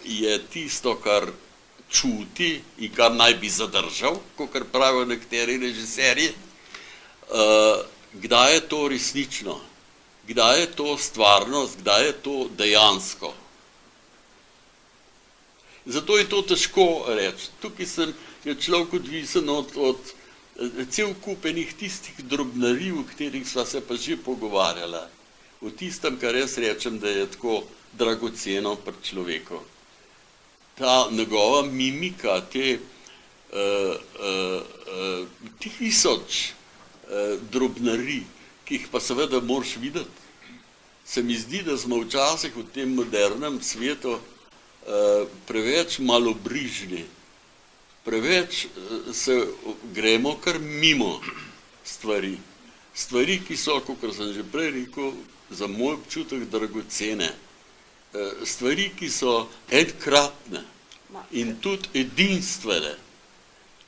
je tisto, kar čuti in kar naj bi zadržal, kakor pravijo nekateri režiserji, kdaj je to resnično, kdaj je to stvarnost, kdaj je to dejansko. Zato je to težko reči. Tukaj je človek odvisen od cel kup enih tistih drobnarij, o katerih sva se pa že pogovarjala. O tistem, kar jaz rečem, da je tako dragoceno pri človeku. Ta njegova mimika, te tisoč drobnarij, ki jih pa seveda moraš videti. Se mi zdi, da smo včasih v tem modernem svetu preveč malobrižni, preveč se gremo kar mimo stvari. Stvari, ki so, kakor sem že prej rekel, za moj občutek dragocene. Stvari, ki so enkratne in tudi edinstvene.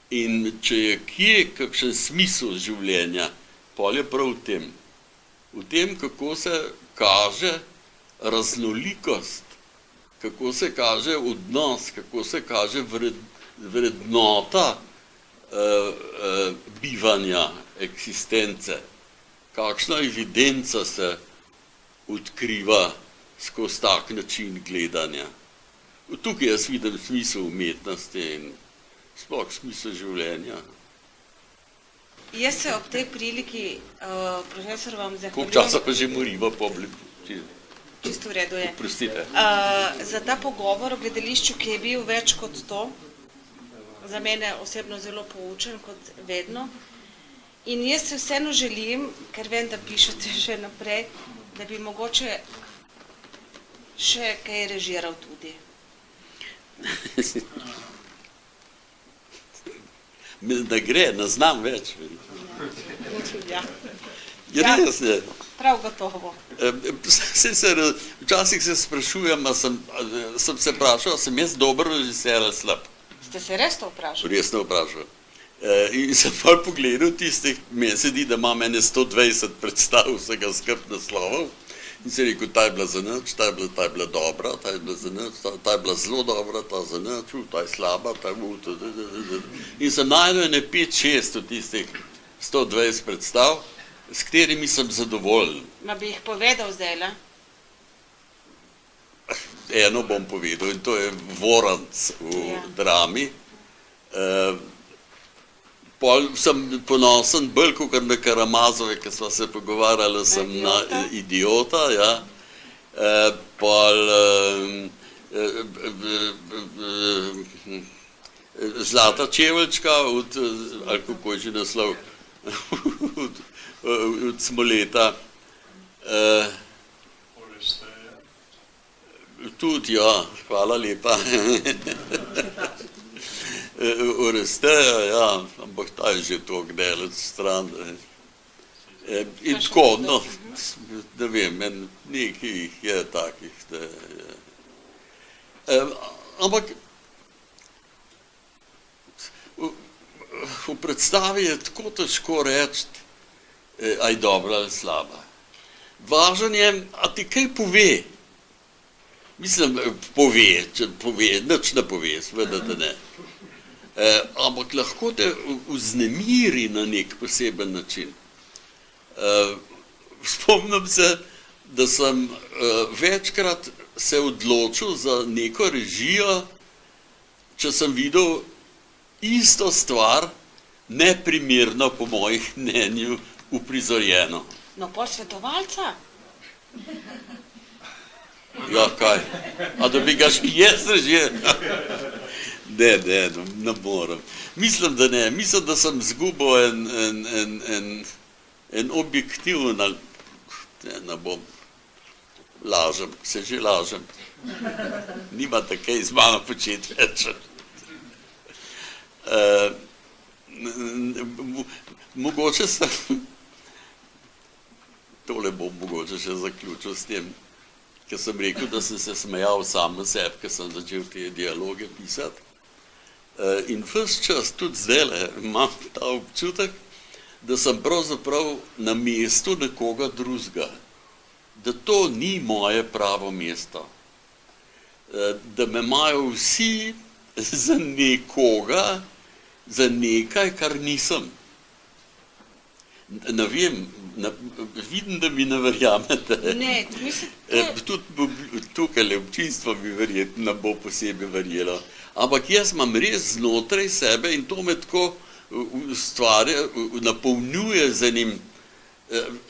In če je kje kakšen smisel življenja, pol je prav v tem. V tem, kako se kaže raznolikost, kako se kaže odnos, kako se kaže vrednota bivanja, eksistence. Kakšna evidenca se odkriva skozi tak način gledanja. Tukaj jaz vidim smisel umetnosti in sploh smisel življenja. Jaz se ob tej priliki, profesor, vam Koliko časa zahvaljujem. pa že moriva, Čisto v redu je. Oprostite. Za ta pogovor o gledališču, ki je bil več kot to, za mene osebno zelo poučen, kot vedno. In jaz se vseeno želim, ker vem, da pišete še naprej, da bi mogoče še kaj režiral tudi. Ne gre, ne znam več. Ja. Ja, res je. Prav gotovo. Včasih se sprašujem, sem se vprašal, sem jaz dober režiser ali slab. Ste se res to vprašali? Resno vprašal. In sem pa pogledal tistih, meni se zdi, da imam ene 120 predstav vsega skrb naslovov. In se rekel, ta je bila za nič, ta je bila dobra, ta je bila za nič, ta je bila zelo dobra, ta za nič, ta je slaba, ta je... In sem najdel ene 5-6 od tistih 120 predstav, s katerimi sem zadovoljen. Ma bi jih povedal zdajle? Eno bom povedal, in to je Voranc v drami. Pol sem ponosen, bolj kot na Karamazove, ki sva se pogovarjala, sem na Idiota, ja. Pol Zlata čeveljčka ali kako je že naslov, od Smoleta. Tudi, ja, hvala lepa. Oresteja, ja, ampak ta je že toliko daleč stran. In tako, no, ne vem, nekaj jih je takih. Ampak v predstavi je tako težko reči, a je dobra ali slaba. Važno je, a ti kaj pove. Mislim, pove, če pove, nič ne pove, seveda da ne. Ampak lahko te vznemiri na nek poseben način. Spomnim se, da sem večkrat se odločil za neko režijo, če sem videl isto stvar, neprimerno po mojih mnenju, uprizorjeno. No, pol svetovalca? Ja, kaj? A da bi ga še jaz režiral? Ne moram. Mislim, da ne. Mislim, da sem zgubil en objektiven, ne bom, lažem, se že lažem. Nimate kaj z mano početi več. Mogoče sem, tole bom mogoče še zaključil s tem, ker sem rekel, da sem se smejal sam na sebi, ker sem začel te dialoge pisati. In ves čas, tudi zdajle, imam ta občutek, da sem pravzaprav na mestu nekoga drugega. Da to ni moje pravo mesto. Da me imajo vsi za nekoga, za nekaj, kar nisem. Ne vem, vidim, da mi ne verjamete. Ne, mislim, tudi tukaj občinstvo mi verjetno ne bo posebej verjelo. Ampak jaz imam res znotraj sebe in to me tako ustvarja, napolnjuje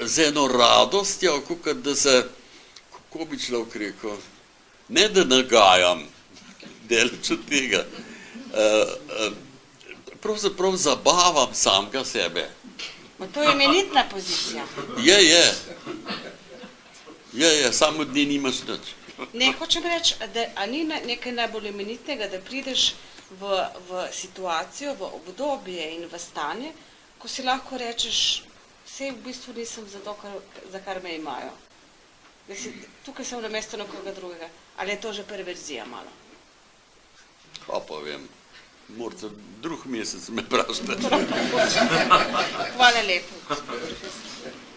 z eno radostjo, kot da se, kako bi človek rekel, ne da nagajam, daleč od tega, pravzaprav zabavam samega sebe. to je imenitna pozicija. Je, samo od nje nimaš nič. Ne, hočem reči, a ni nekaj najbolj imenitnega, da prideš v situacijo, v obdobje in v stanje, ko si lahko rečeš, vse v bistvu nisem za to, za kar me imajo. Tukaj sem na mesto nekoga drugega. Ali je to že perverzija malo? Pa vem, morate drug mesec me vprašati. Hvala lepo, gospod profesor.